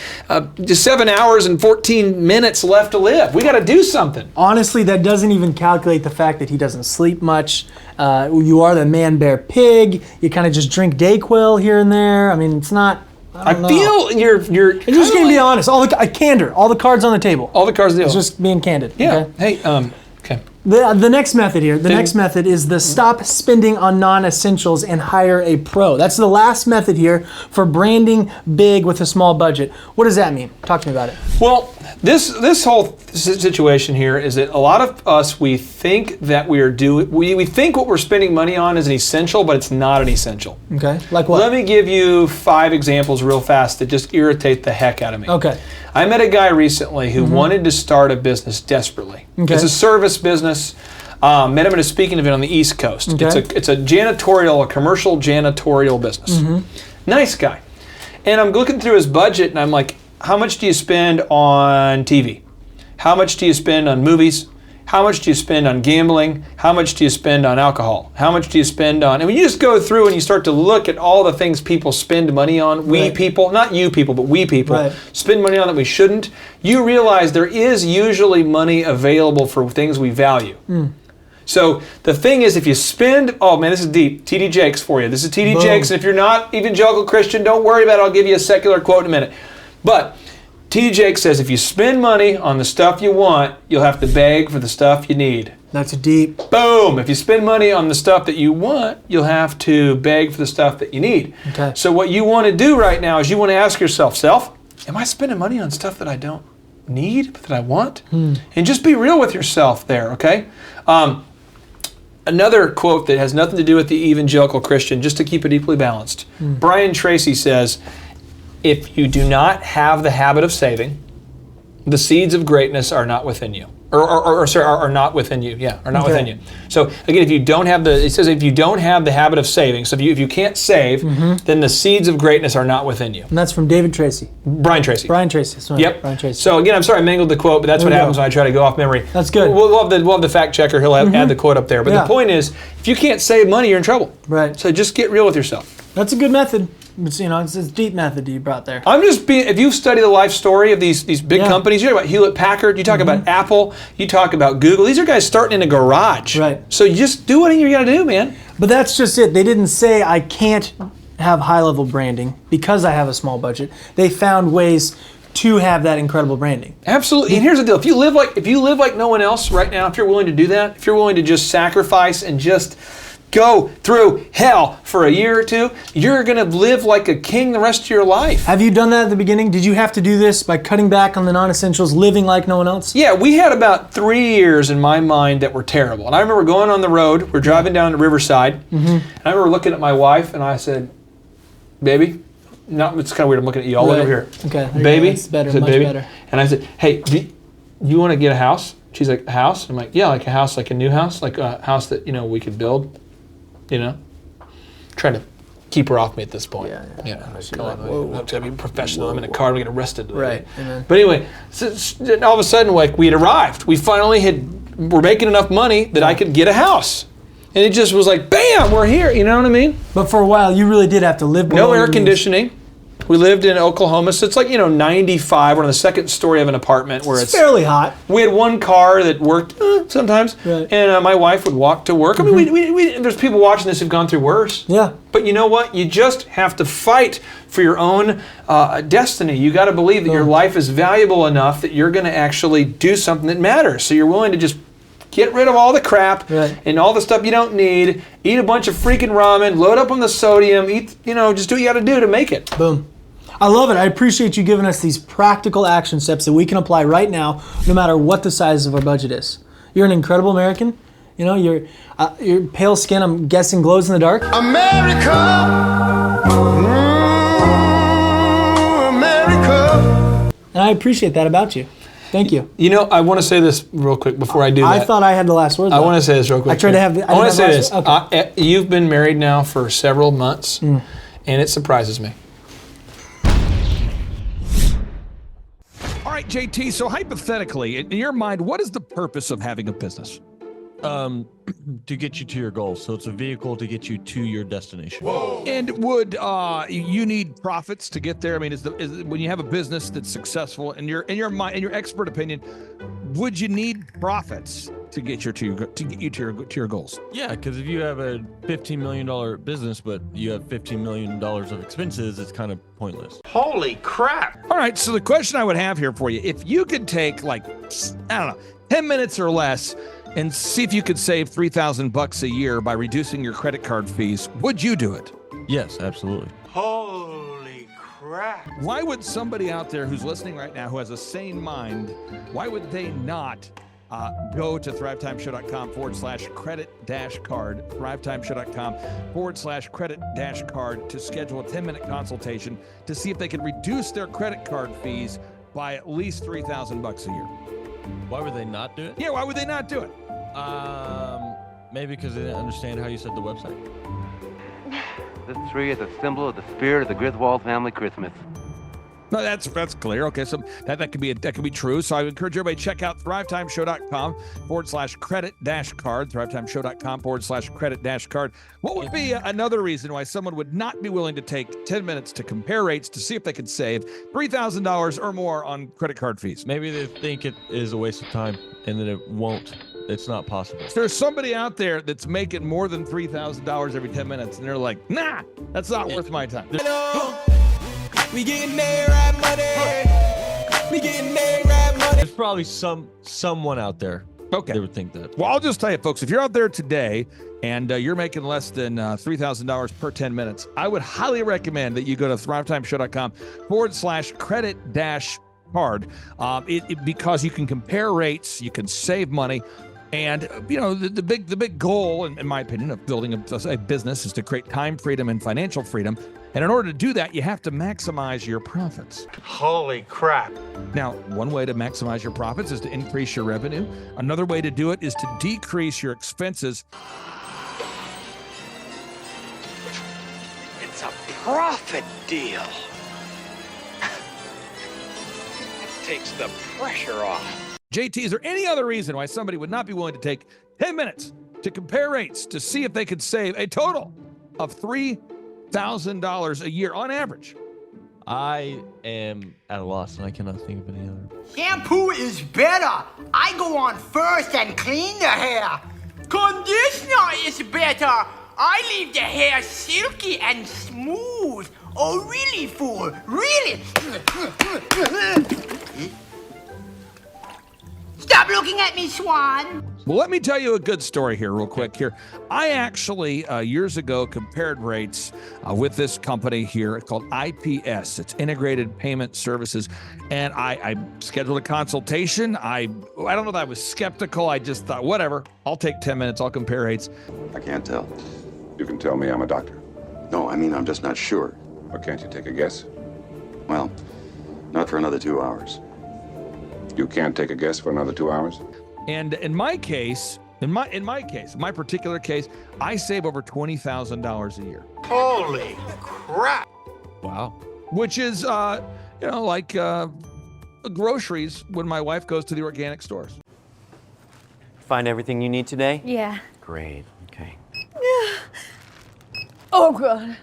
just 7 hours and 14 minutes left to live. We got to do something. Honestly, that doesn't even calculate the fact that he doesn't sleep much. You are the man, bear, pig. You kind of just drink Dayquil here and there. I mean, it's not. I feel you're. I'm just going to be honest. Candor. All the cards on the table. All the cards on the table. It's just being candid. Yeah. Okay? Hey. Okay. The next method here, the next method is the stop spending on non-essentials and hire a pro. That's the last method here for branding big with a small budget. What does that mean? Talk to me about it. Well, this whole situation here is that a lot of us, we think that we think what we're spending money on is an essential, but it's not an essential. Okay, like what? Let me give you 5 examples real fast that just irritate the heck out of me. Okay. I met a guy recently who wanted to start a business desperately. Okay. It's a service business. Met him at a speaking event on the East Coast. Okay. It's a commercial janitorial business. Nice guy. And I'm looking through his budget and I'm like, how much do you spend on TV? How much do you spend on movies? How much do you spend on gambling? How much do you spend on alcohol? How much do you spend on... And when you just go through and you start to look at all the things people spend money on, we people, not you people, but we people, spend money on that we shouldn't, you realize there is usually money available for things we value. So the thing is, if you spend... Oh man, this is deep. T.D. Jakes for you. This is T.D. Jakes, and if you're not evangelical Christian, don't worry about it. I'll give you a secular quote in a minute. But... T.D. Jakes says, if you spend money on the stuff you want, you'll have to beg for the stuff you need. That's deep. Boom! If you spend money on the stuff that you want, you'll have to beg for the stuff that you need. Okay. So what you want to do right now is you want to ask yourself, am I spending money on stuff that I don't need, but that I want? And just be real with yourself there, okay? Another quote that has nothing to do with the evangelical Christian, just to keep it equally balanced. Brian Tracy says, if you do not have the habit of saving, the seeds of greatness are not within you. Are not within you. Yeah, are not within you. So again, if you don't have if you don't have the habit of saving, so if you can't save, then the seeds of greatness are not within you. And that's from David Tracy. Brian Tracy. Brian Tracy. Sorry. Yep. Brian Tracy. So again, I'm sorry I mangled the quote, but that's what happens when I try to go off memory. That's good. We'll have the fact checker. He'll add the quote up there. But the point is, if you can't save money, you're in trouble. Right. So just get real with yourself. That's a good method. It's, it's a deep method you brought there. I'm just being, if you study the life story of these big companies, you talk about Hewlett Packard, you talk about Apple, you talk about Google, these are guys starting in a garage. Right. So you just do what you gotta do, man. But that's just it. They didn't say I can't have high level branding because I have a small budget. They found ways to have that incredible branding. Absolutely. And here's the deal. If you live like no one else right now, if you're willing to do that, if you're willing to just sacrifice and just go through hell for a year or two, you're going to live like a king the rest of your life. Have you done that at the beginning? Did you have to do this by cutting back on the non-essentials, living like no one else? Yeah, we had about 3 years in my mind that were terrible. And I remember going on the road, we're driving down to Riverside, and I remember looking at my wife and I said, baby, no, it's kind of weird, I'm looking at you all over here. Okay, baby, it's better, I said, much baby. better. And I said, hey, do you want to get a house? She's like, a house? I'm like, yeah, like a house, like a new house, like a house that, we could build, Trying to keep her off me at this point. Come on, I'm trying to be professional. I'm in a car, we get arrested. Right. Amen. But anyway, so all of a sudden, like, we had arrived. We finally were making enough money that I could get a house. And it just was like, bam, we're here, you know what I mean? But for a while, you really did have to live below No air your means. conditioning. We lived in Oklahoma, so it's like, 95. We're on the second story of an apartment where It's fairly hot. We had one car that worked sometimes, Right. and my wife would walk to work. I mean, we there's people watching this who've gone through worse. Yeah. But you know what? You just have to fight for your own destiny. You got to believe that your life is valuable enough that you're going to actually do something that matters. So you're willing to just get rid of all the crap and all the stuff you don't need, eat a bunch of freaking ramen, load up on the sodium, eat, just do what you got to do to make it. Boom. I love it. I appreciate you giving us these practical action steps that we can apply right now, no matter what the size of our budget is. You're an incredible American. Your pale skin, I'm guessing, glows in the dark. America, America. And I appreciate that about you. Thank you. I want to say this real quick before I do that. I thought I had the last word. I want to say this real quick. I tried to have. I want to say this. Okay. You've been married now for several months, and it surprises me. All right, JT, so hypothetically, in your mind, what is the purpose of having a business? To get you to your goals. So it's a vehicle to get you to your destination. And would you need profits to get there? I mean, is when you have a business that's successful, in your mind, in your expert opinion, would you need profits to get you to your goals? Yeah, because if you have a $15 million business, but you have $15 million of expenses, it's kind of pointless. Holy crap! All right, so the question I would have here for you, if you could take 10 minutes or less and see if you could save $3,000 a year by reducing your credit card fees, would you do it? Yes, absolutely. Holy crap. Why would somebody out there who's listening right now who has a sane mind, why would they not go to thrivetimeshow.com/credit-card, thrivetimeshow.com/credit-card to schedule a 10-minute consultation to see if they can reduce their credit card fees by at least $3,000 a year. Why would they not do it? Yeah, why would they not do it? Maybe because they didn't understand how you said the website. This tree is a symbol of the spirit of the Griswold family Christmas. No, that's clear. Okay, so that could be true. So I would encourage everybody to check out thrivetimeshow.com/credit-card, thrivetimeshow.com/credit-card. What would be another reason why someone would not be willing to take 10 minutes to compare rates to see if they could save $3,000 or more on credit card fees? Maybe they think it is a waste of time and that it won't. It's not possible. There's somebody out there that's making more than $3,000 every 10 minutes, and they're like, nah, that's not worth my time. We getting there, right money. We getting there, right money. There's probably someone out there Okay. that would think that. Well, I'll just tell you, folks, if you're out there today and you're making less than $3,000 per 10 minutes, I would highly recommend that you go to thrivetimeshow.com/credit-card because you can compare rates, you can save money. And, you know, the big goal, in my opinion, of building a business is to create time freedom and financial freedom. And in order to do that, you have to maximize your profits. Holy crap. Now, one way to maximize your profits is to increase your revenue. Another way to do it is to decrease your expenses. It's a profit deal. It takes the pressure off. JT, is there any other reason why somebody would not be willing to take 10 minutes to compare rates to see if they could save a total of $3,000 a year on average? I am at a loss and I cannot think of any other. Shampoo is better. I go on first and clean the hair. Conditioner is better. I leave the hair silky and smooth. Oh, really, fool? Really? Stop looking at me, Swan. Well, let me tell you a good story here real quick here. I actually, years ago, compared rates with this company here called IPS. It's Integrated Payment Services. And I scheduled a consultation. I don't know that I was skeptical. I just thought, whatever, I'll take 10 minutes. I'll compare rates. I can't tell. You can tell me I'm a doctor. No, I mean, I'm just not sure. Or can't you take a guess? Well, not for another 2 hours. You can't take a guess for another 2 hours? And in my particular case, I save over $20,000 a year. Holy crap. Wow. Which is, like groceries when my wife goes to the organic stores. Find everything you need today? Yeah. Great, okay. Oh, God.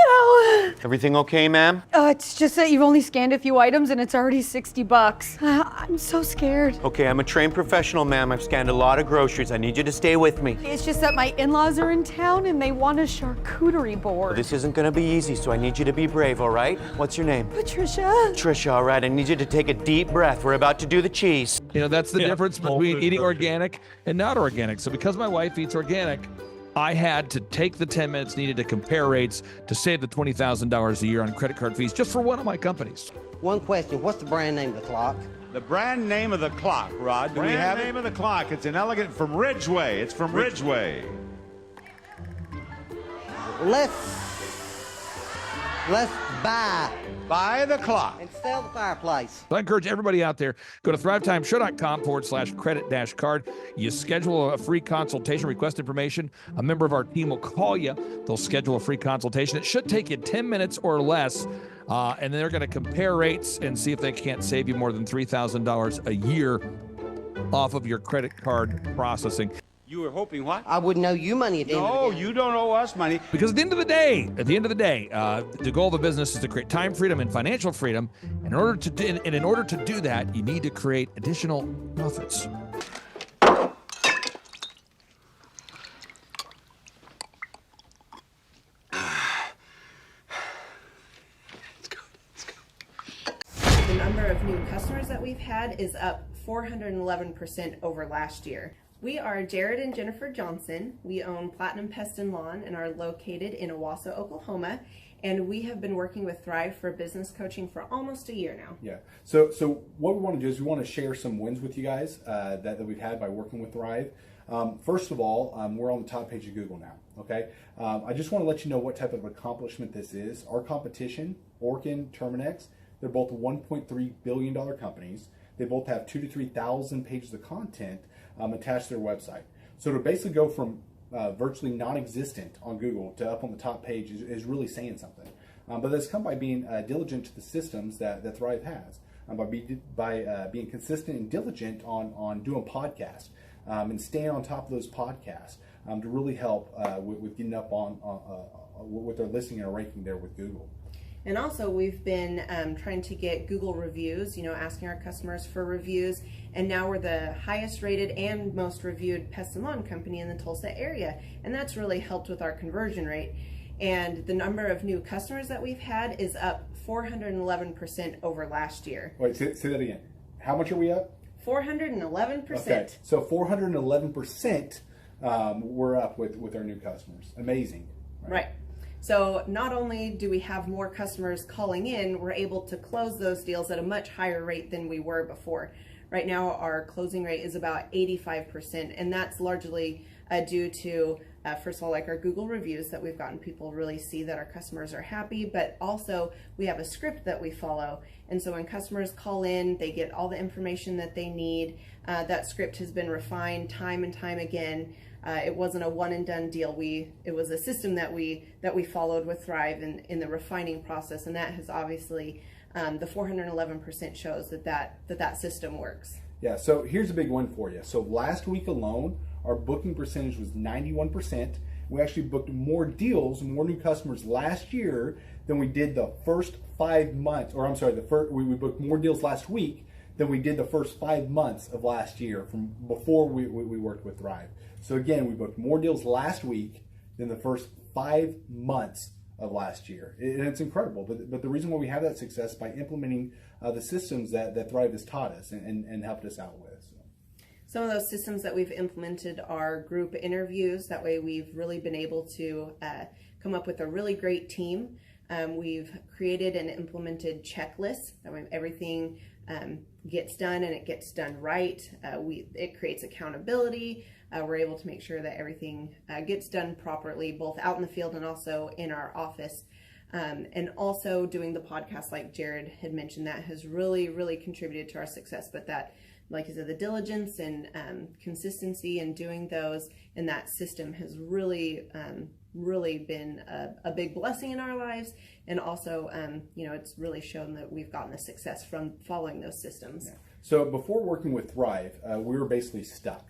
No. Everything okay, ma'am? It's just that you've only scanned a few items and it's already $60. I'm so scared. Okay, I'm a trained professional, ma'am. I've scanned a lot of groceries. I need you to stay with me. It's just that my in-laws are in town and they want a charcuterie board. Well, this isn't gonna be easy, so I need you to be brave, all right? What's your name? Patricia. Trisha, all right. I need you to take a deep breath. We're about to do the cheese. You know, that's the difference between eating organic and not organic. So because my wife eats organic, I had to take the 10 minutes needed to compare rates to save the $20,000 a year on credit card fees just for one of my companies. One question. What's the brand name of the clock? The brand name of the clock, Rod. Do we have name of the clock. It's an elegant from Ridgeway. It's from Ridgeway. Let's buy Buy the clock. and sell the fireplace. So I encourage everybody out there, go to thrivetimeshow.com/credit-card. You schedule a free consultation, request information. A member of our team will call you. They'll schedule a free consultation. It should take you 10 minutes or less. And they're going to compare rates and see if they can't save you more than $3,000 a year off of your credit card processing. You were hoping what? I wouldn't owe you money at the end of the No, day. you don't owe us money. Because at the end of the day, the goal of the business is to create time freedom and financial freedom. And in order to do that, you need to create additional profits. The number of new customers that we've had is up 411% over last year. We are Jared and Jennifer Johnson. We own Platinum Pest and Lawn and are located in Owasso, Oklahoma. And we have been working with Thrive for business coaching for almost a year now. Yeah. So what we want to do is we want to share some wins with you guys that we've had by working with Thrive. First of all, we're on the top page of Google now. Okay. I just want to let you know what type of accomplishment this is. Our competition, Orkin, Terminex, they're both $1.3 billion companies. They both have 2,000 to 3,000 pages of content attached to their website. So to basically go from virtually non-existent on Google to up on the top page is really saying something. But that's come by being diligent to the systems that Thrive has, by being consistent and diligent on doing podcasts and staying on top of those podcasts to really help with getting up on with their listening and ranking there with Google. And also we've been trying to get Google reviews, asking our customers for reviews. And now we're the highest rated and most reviewed pest and lawn company in the Tulsa area. And that's really helped with our conversion rate. And the number of new customers that we've had is up 411% over last year. Wait, say that again. How much are we up? 411%. Okay, so 411% we're up with our new customers. Amazing. Right. So not only do we have more customers calling in, we're able to close those deals at a much higher rate than we were before. Right now, our closing rate is about 85%, and that's largely due to, first of all, like our Google reviews that we've gotten people really see that our customers are happy, but also we have a script that we follow. And so when customers call in, they get all the information that they need. That script has been refined time and time again. It wasn't a one and done deal. It was a system that we followed with Thrive in the refining process, and that has obviously the 411% shows that system works. Yeah. So here's a big one for you. So last week alone, our booking percentage was 91%. We actually booked more deals, more new customers last year than we did the first 5 months. Or I'm sorry, we booked more deals last week than we did the first 5 months of last year from before we worked with Thrive. So again, we booked more deals last week than the first 5 months of last year. And it's incredible. But the reason why we have that success is by implementing the systems that Thrive has taught us and helped us out with. So. Some of those systems that we've implemented are group interviews. That way we've really been able to come up with a really great team. We've created and implemented checklists. That way everything gets done and it gets done right. It creates accountability. We're able to make sure that everything gets done properly, both out in the field and also in our office. And also doing the podcast, like Jared had mentioned, that has really, really contributed to our success. But that, like you said, the diligence and consistency in doing those and that system has really, really been a big blessing in our lives. And also, it's really shown that we've gotten the success from following those systems. Yeah. So before working with Thrive, we were basically stuck.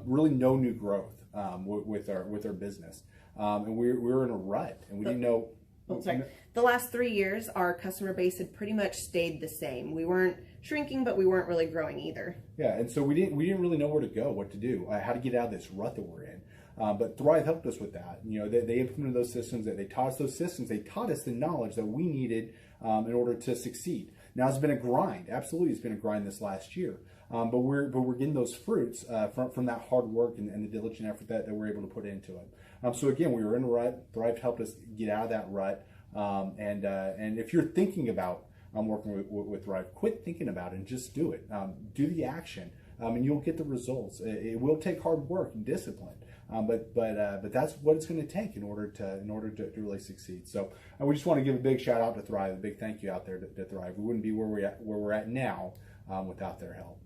Really no new growth with our business. And we were in a rut and we didn't know. The last 3 years, our customer base had pretty much stayed the same. We weren't shrinking, but we weren't really growing either. Yeah, and so we didn't really know where to go, what to do, how to get out of this rut that we're in. But Thrive helped us with that. They implemented those systems. They taught us those systems. They taught us the knowledge that we needed in order to succeed. Now it's been a grind. Absolutely, it's been a grind this last year. But we're getting those fruits from that hard work and the diligent effort that we're able to put into it. So again, we were in a rut. Thrive helped us get out of that rut. And if you're thinking about working with Thrive, quit thinking about it and just do it. Do the action, and you'll get the results. It will take hard work and discipline, but that's what it's going to take in order to really succeed. So we just want to give a big shout out to Thrive, a big thank you out there to Thrive. We wouldn't be where we're at now without their help.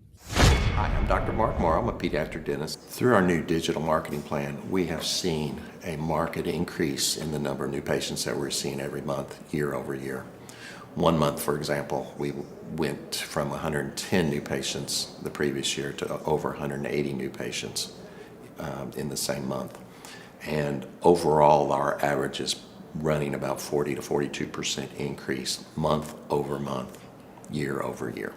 Hi, I'm Dr. Mark Moore. I'm a pediatric dentist. Through our new digital marketing plan, we have seen a marked increase in the number of new patients that we're seeing every month, year over year. 1 month, for example, we went from 110 new patients the previous year to over 180 new patients in the same month. And overall, our average is running about 40 to 42% increase month over month, year over year.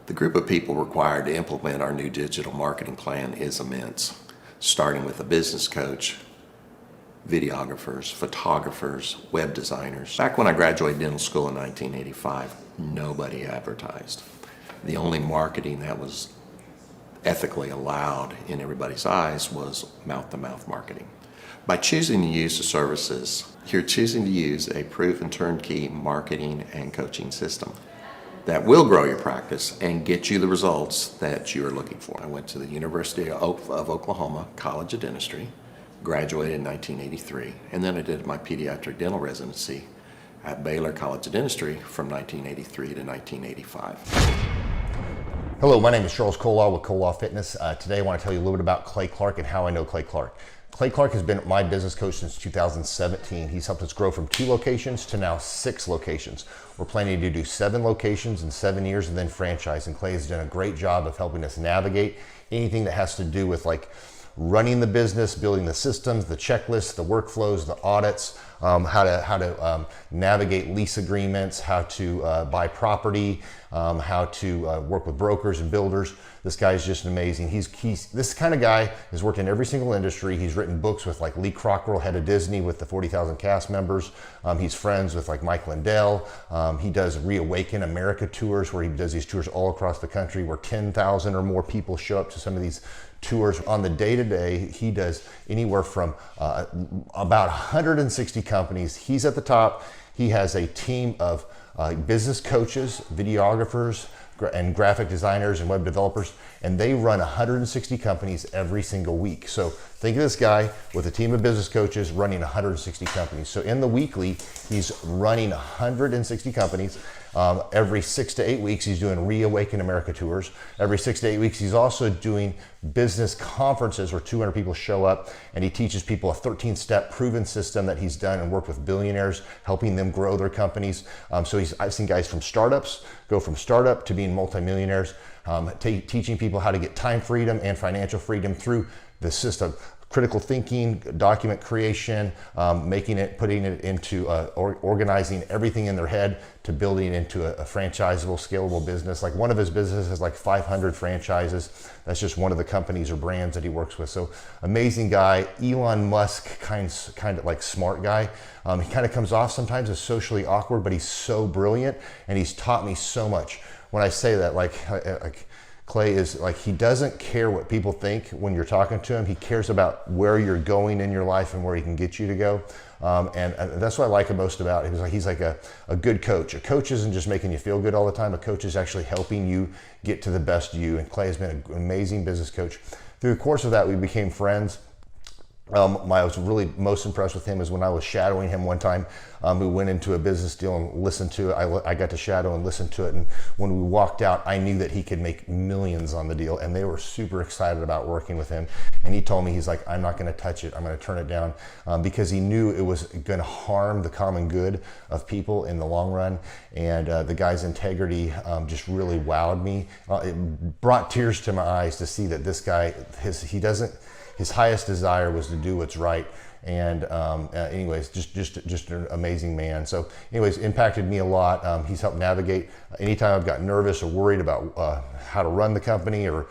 The group of people required to implement our new digital marketing plan is immense, starting with a business coach, videographers, photographers, web designers. Back when I graduated dental school in 1985, nobody advertised. The only marketing that was ethically allowed in everybody's eyes was mouth-to-mouth marketing. By choosing to use the services, you're choosing to use a proven turnkey marketing and coaching system that will grow your practice and get you the results that you are looking for. I went to the University of Oklahoma College of Dentistry, graduated in 1983, and then I did my pediatric dental residency at Baylor College of Dentistry from 1983 to 1985. Hello, my name is Charles Kolaw with Kolaw Fitness. Today I want to tell you a little bit about Clay Clark and how I know Clay Clark. Clay Clark has been my business coach since 2017. He's helped us grow from 2 locations to now 6 locations. We're planning to do 7 locations in 7 years and then franchise. And Clay has done a great job of helping us navigate anything that has to do with like running the business, building the systems, the checklists, the workflows, the audits, how to navigate lease agreements, how to buy property, how to work with brokers and builders. This guy is just amazing. He's this kind of guy has worked in every single industry. He's written books with like Lee Cockrell, head of Disney, with the 40,000 cast members. He's friends with like Mike Lindell. He does Reawaken America tours where he does these tours all across the country where 10,000 or more people show up to some of these tours. On the day-to-day, he does anywhere from about 160 companies. He's at the top. He has a team of business coaches, videographers, and graphic designers and web developers, and they run 160 companies every single week. So think of this guy with a team of business coaches running 160 companies. So in the weekly, he's running 160 companies. Every 6 to 8 weeks, he's doing Reawaken America tours. Every 6 to 8 weeks, he's also doing business conferences where 200 people show up, and he teaches people a 13-step proven system that he's done and worked with billionaires, helping them grow their companies. So I've seen guys from startups go from startup to being multimillionaires, teaching people how to get time freedom and financial freedom through the system. Critical thinking, document creation, putting it into organizing everything in their head to building into a franchisable, scalable business. Like one of his businesses has like 500 franchises. That's just one of the companies or brands that he works with. So amazing guy, Elon Musk kind of like smart guy. He kind of comes off sometimes as socially awkward, but he's so brilliant and he's taught me so much. When I say that, like Clay is like, he doesn't care what people think when you're talking to him. He cares about where you're going in your life and where he can get you to go. And that's what I like him most about him. He's like a good coach. A coach isn't just making you feel good all the time. A coach is actually helping you get to the best you. And Clay has been an amazing business coach. Through the course of that, we became friends. I was really most impressed with him is when I was shadowing him one time. We went into a business deal and listened to it. I got to shadow and listen to it. And when we walked out, I knew that he could make millions on the deal. And they were super excited about working with him. And he told me, he's like, I'm not going to touch it. I'm going to turn it down because he knew it was going to harm the common good of people in the long run. And the guy's integrity just really wowed me. It brought tears to my eyes to see that this guy, his highest desire was to do what's right. And anyways, just an amazing man. So anyways, impacted me a lot. He's helped navigate anytime I've got nervous or worried about how to run the company or,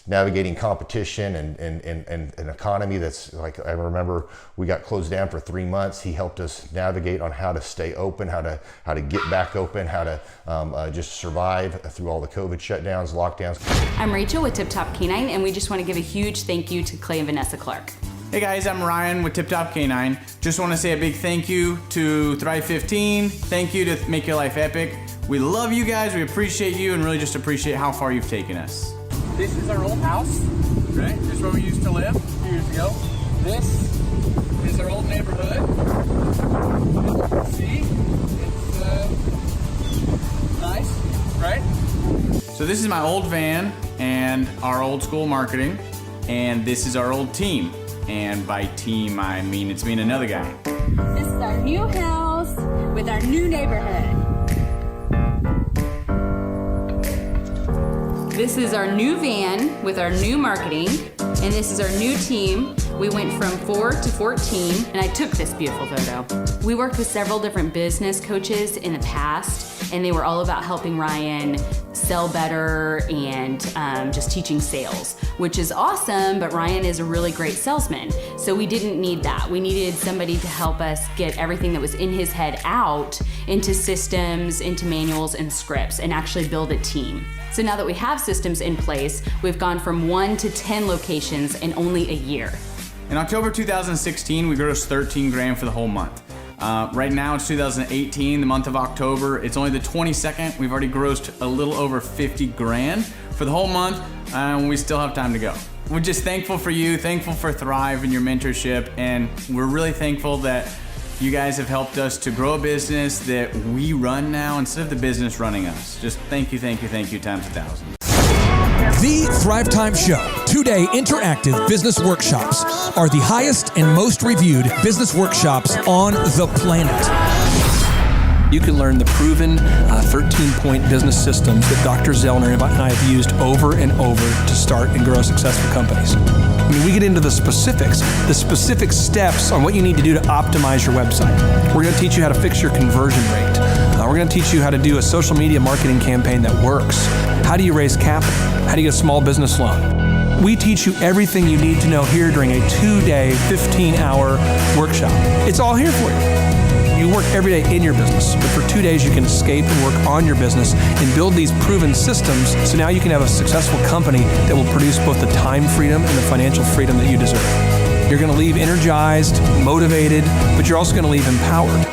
navigating competition and an economy that's like, I remember we got closed down for 3 months. He helped us navigate on how to stay open, how to get back open, how to just survive through all the COVID shutdowns, lockdowns. I'm Rachel with Tip Top Canine, and we just want to give a huge thank you to Clay and Vanessa Clark. Hey guys, I'm Ryan with Tip Top Canine. Just want to say a big thank you to Thrive 15. Thank you to Make Your Life Epic. We love you guys, we appreciate you, and really just appreciate how far you've taken us. This is our old house, right? This is where we used to live a few years ago. This is our old neighborhood. See, it's nice, right? So this is my old van and our old school marketing, and this is our old team. And by team, I mean it's me and another guy. This is our new house with our new neighborhood. This is our new van with our new marketing, and this is our new team We went from 4 to 14, and I took this beautiful photo. We worked with several different business coaches in the past, and they were all about helping Ryan sell better and just teaching sales, which is awesome, but Ryan is a really great salesman. So we didn't need that. We needed somebody to help us get everything that was in his head out into systems, into manuals and scripts, and actually build a team. So now that we have systems in place, we've gone from 1 to 10 locations in only a year. In October 2016, we grossed 13 grand for the whole month. Right now it's 2018, the month of October. It's only the 22nd. We've already grossed a little over 50 grand for the whole month, and we still have time to go. We're just thankful for you, thankful for Thrive and your mentorship, and we're really thankful that you guys have helped us to grow a business that we run now instead of the business running us. Just thank you times 1,000. The Thrivetime Show 2-day interactive business workshops are the highest and most reviewed business workshops on the planet. You can learn the proven 13-point business systems that Dr. Zellner and I have used over and over to start and grow successful companies. I mean, we get into the specific steps on what you need to do to optimize your website. We're going to teach you how to fix your conversion rate. We're going to teach you how to do a social media marketing campaign that works. How do you raise capital? How do you get a small business loan? We teach you everything you need to know here during a 2-day, 15-hour workshop. It's all here for you. You work every day in your business, but for 2 days you can escape and work on your business and build these proven systems so now you can have a successful company that will produce both the time freedom and the financial freedom that you deserve. You're going to leave energized, motivated, but you're also going to leave empowered.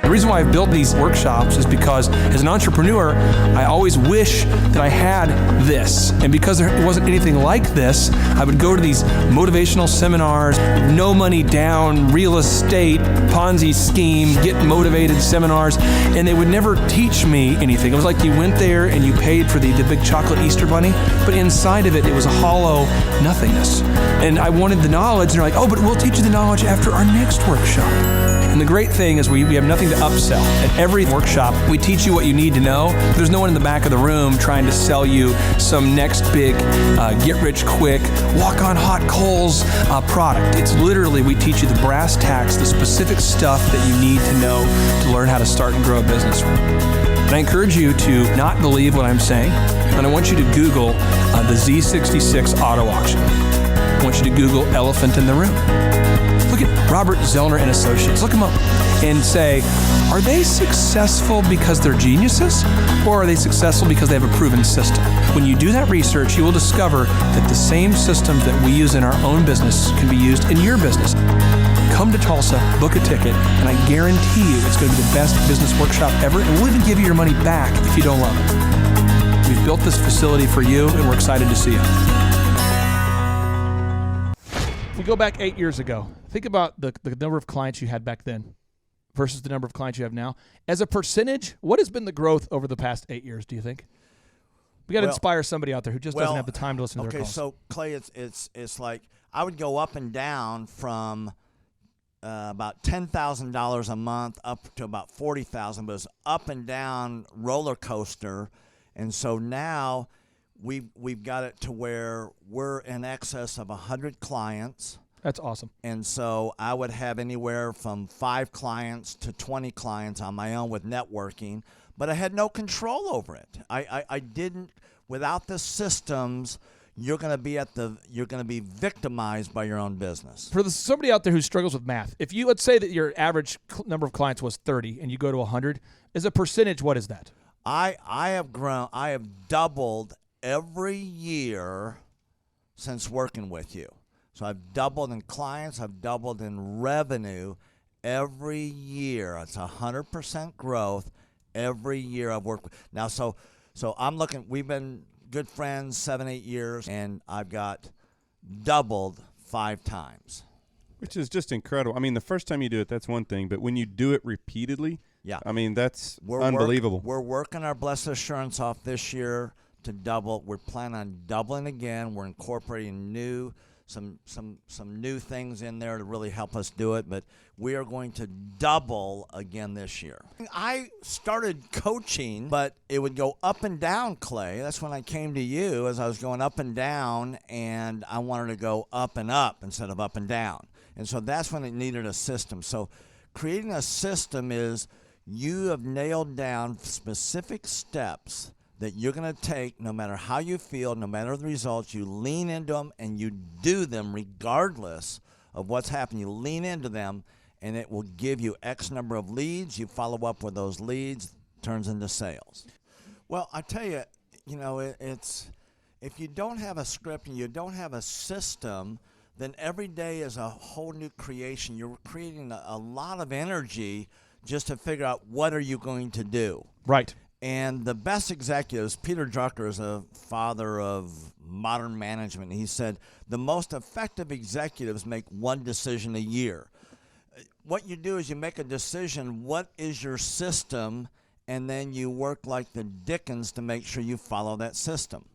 The reason why I've built these workshops is because as an entrepreneur, I always wish that I had this. And because there wasn't anything like this, I would go to these motivational seminars, no money down, real estate, Ponzi scheme, get motivated seminars, and they would never teach me anything. It was like you went there and you paid for the big chocolate Easter bunny, but inside of it, it was a hollow nothingness. And I wanted the knowledge, and they're like, oh, but we'll teach you the knowledge after our next workshop. And the great thing is we have nothing to upsell. At every workshop, we teach you what you need to know. There's no one in the back of the room trying to sell you some next big get-rich-quick, walk-on-hot coals product. It's literally, we teach you the brass tacks, the specific stuff that you need to know to learn how to start and grow a business. And I encourage you to not believe what I'm saying, and I want you to Google the Z66 auto auction. I want you to Google elephant in the room. Look at Robert Zellner and Associates. Look them up and say, are they successful because they're geniuses, or are they successful because they have a proven system? When you do that research, you will discover that the same systems that we use in our own business can be used in your business. Come to Tulsa, book a ticket, and I guarantee you it's going to be the best business workshop ever, and we'll even give you your money back if you don't love it. We've built this facility for you, and we're excited to see you. If we go back 8 years ago, think about the number of clients you had back then versus the number of clients you have now. As a percentage, what has been the growth over the past 8 years, do you think? We got to inspire somebody out there who just doesn't have the time to listen to their calls. Okay, so Clay, it's like I would go up and down from about $10,000 a month up to about $40,000, but it's up and down roller coaster, and so now we've got it to where we're in excess of 100 clients. That's awesome. And so I would have anywhere from 5 clients to 20 clients on my own with networking, but I had no control over it. I didn't. Without the systems, you're going to be victimized by your own business. For somebody out there who struggles with math, if you, let's say that your average number of clients was 30 and you go to 100, as a percentage, what is that? I have grown. I have doubled every year since working with you. So I've doubled in clients, I've doubled in revenue every year. It's 100% growth every year I've worked with. Now, so I'm looking, we've been good friends 7-8 years, and I've got doubled 5 times. Which is just incredible. I mean, the first time you do it, that's one thing, but when you do it repeatedly, yeah, I mean, that's unbelievable. We're working our Blessed Assurance off this year to double. We're planning on doubling again. We're incorporating new some new things in there to really help us do it, but we are going to double again this year. I started coaching, but it would go up and down, Clay. That's when I came to you, as I was going up and down, and I wanted to go up and up instead of up and down. And so that's when it needed a system. So creating a system is you have nailed down specific steps that you're going to take no matter how you feel, no matter the results. You lean into them and you do them regardless of what's happening. You lean into them and it will give you X number of leads. You follow up with those leads, turns into sales. Well, I tell you, it's if you don't have a script and you don't have a system, then every day is a whole new creation. You're creating a lot of energy just to figure out what are you going to do. Right. And the best executives, Peter Drucker is a father of modern management. He said, the most effective executives make one decision a year. What you do is you make a decision, what is your system, and then you work like the Dickens to make sure you follow that system.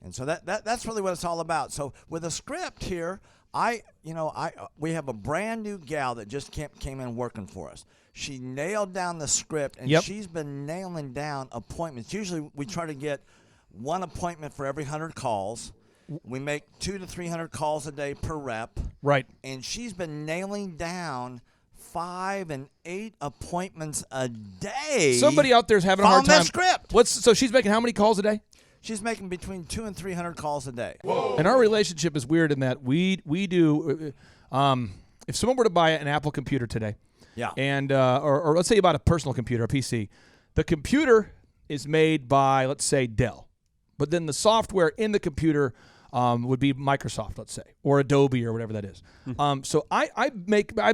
And so that's really what it's all about. So with a script here, we have a brand new gal that just came in working for us. She nailed down the script, and she's been nailing down appointments. Usually we try to get one appointment for every 100 calls. We make 200 to 300 calls a day per rep. Right. And she's been nailing down 5 and 8 appointments a day. Somebody out there is having a hard time. That script. So she's making how many calls a day? She's making between 200 and 300 calls a day. Whoa. And our relationship is weird in that we do. If someone were to buy an Apple computer today, and or let's say you bought a personal computer, a PC, the computer is made by, let's say, Dell, but then the software in the computer would be Microsoft, let's say, or Adobe or whatever that is. So I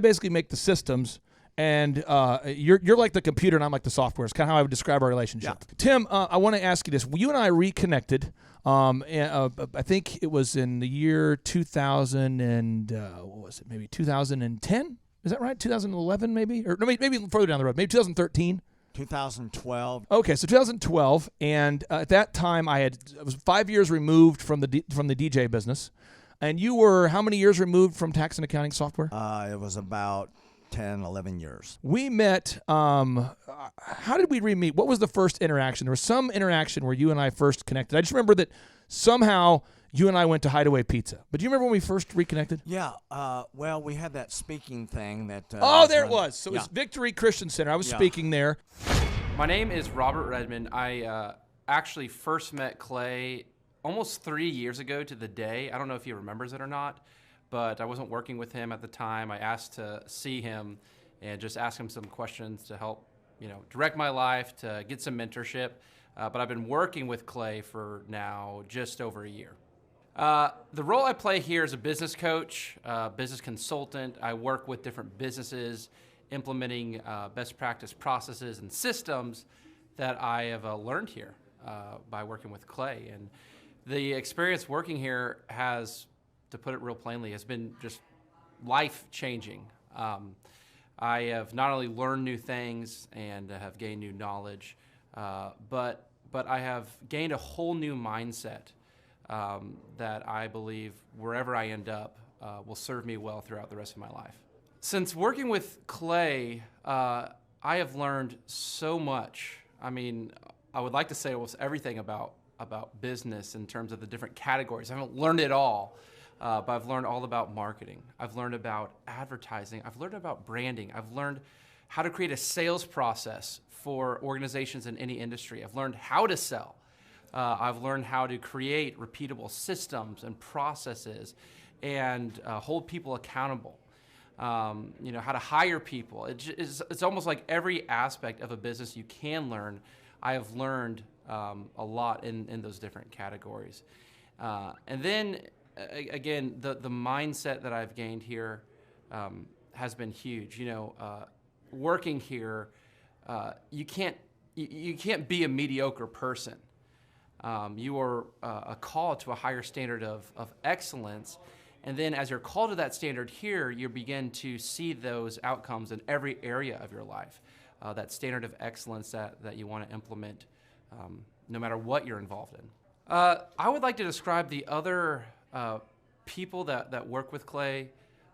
basically make the systems. And you're like the computer, and I'm like the software. It's kind of how I would describe our relationship. Yeah. Tim, I want to ask you this. You and I reconnected. I think it was in the year 2000 and what was it? Maybe 2010. Is that right? 2011, maybe, or no, maybe further down the road. Maybe 2013. 2012. Okay, so 2012, and at that time I was 5 years removed from the DJ business, and you were how many years removed from tax and accounting software? It was about 10, 11 years. We met, how did we re-meet? What was the first interaction? There was some interaction where you and I first connected. I just remember that somehow you and I went to Hideaway Pizza. But do you remember when we first reconnected? Yeah. Well, we had that speaking thing that... there it was. So it was Victory Christian Center. I was speaking there. My name is Robert Redmond. I actually first met Clay almost 3 years ago to the day. I don't know if he remembers it or not, but I wasn't working with him at the time. I asked to see him and just ask him some questions to help, direct my life, to get some mentorship. But I've been working with Clay for now just over a year. The role I play here is a business coach, business consultant. I work with different businesses, implementing best practice processes and systems that I have learned here by working with Clay. And the experience working here has, to put it real plainly, has been just life-changing. I have not only learned new things and have gained new knowledge, but I have gained a whole new mindset that I believe wherever I end up will serve me well throughout the rest of my life. Since working with Clay, I have learned so much. I mean, I would like to say almost everything about business in terms of the different categories. I haven't learned it all. But I've learned all about marketing. I've learned about advertising. I've learned about branding. I've learned how to create a sales process for organizations in any industry. I've learned how to sell. I've learned how to create repeatable systems and processes and hold people accountable. How to hire people. It's almost like every aspect of a business you can learn. I have learned a lot in those different categories. And then, again, the mindset that I've gained here has been huge. Working here, you can't be a mediocre person. You are called to a higher standard of excellence, and then as you're called to that standard here, you begin to see those outcomes in every area of your life. That standard of excellence that you want to implement, no matter what you're involved in. I would like to describe the other people that work with Clay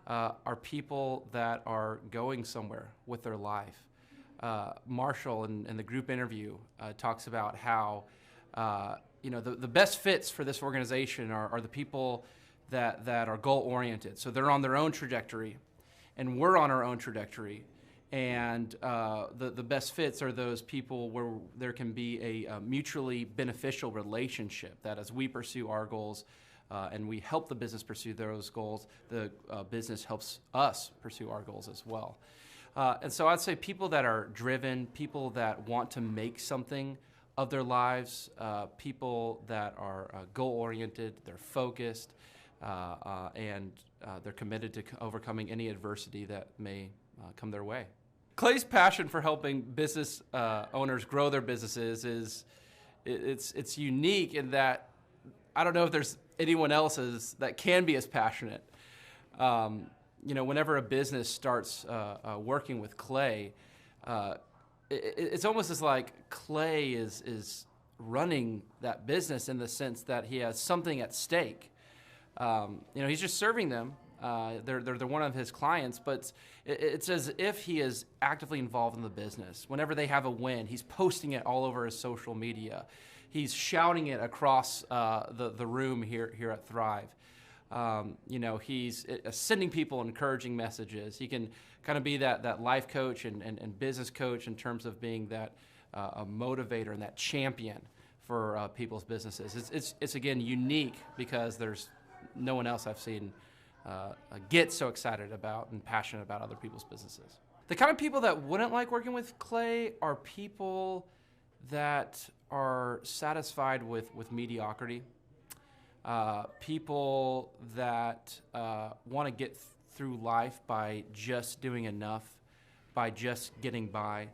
are people that are going somewhere with their life. Marshall in the group interview talks about how the best fits for this organization are the people that are goal-oriented. So they're on their own trajectory, and we're on our own trajectory. And the best fits are those people where there can be a mutually beneficial relationship, that as we pursue our goals and we help the business pursue those goals, the business helps us pursue our goals as well. And so I'd say people that are driven, people that want to make something of their lives, people that are goal-oriented, they're focused, and they're committed to overcoming any adversity that may come their way. Clay's passion for helping business owners grow their businesses it's unique in that I don't know if there's anyone else that can be as passionate. Whenever a business starts working with Clay, it's almost as like Clay is running that business in the sense that he has something at stake. He's just serving them. They're one of his clients, but it's as if he is actively involved in the business. Whenever they have a win, he's posting it all over his social media. He's shouting it across the room here at Thrive. He's sending people encouraging messages. He can kind of be that life coach and business coach in terms of being that a motivator and that champion for people's businesses. It's again unique because there's no one else I've seen get so excited about and passionate about other people's businesses. The kind of people that wouldn't like working with Clay are people that are satisfied with mediocrity. People that want to get through life by just doing enough, by just getting by.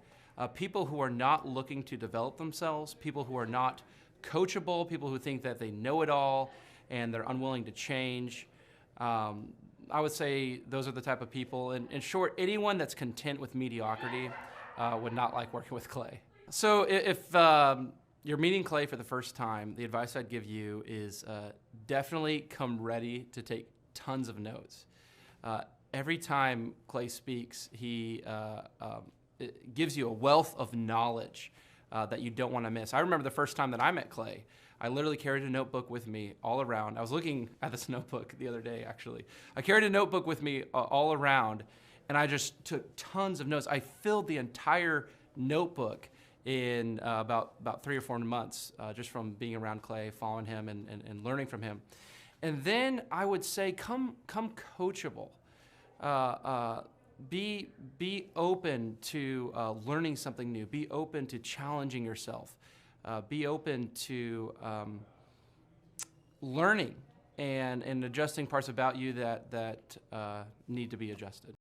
People who are not looking to develop themselves, people who are not coachable, people who think that they know it all and they're unwilling to change. I would say those are the type of people. In short, anyone that's content with mediocrity would not like working with Clay. So if you're meeting Clay for the first time, the advice I'd give you is definitely come ready to take tons of notes. Every time Clay speaks, he it gives you a wealth of knowledge that you don't want to miss. I remember the first time that I met Clay, I literally carried a notebook with me all around. I was looking at this notebook the other day, actually. I carried a notebook with me all around, and I just took tons of notes. I filled the entire notebook in about 3 or 4 months, just from being around Clay, following him, and learning from him. And then I would say, come coachable. Be open to learning something new. Be open to challenging yourself. Be open to learning and adjusting parts about you that need to be adjusted.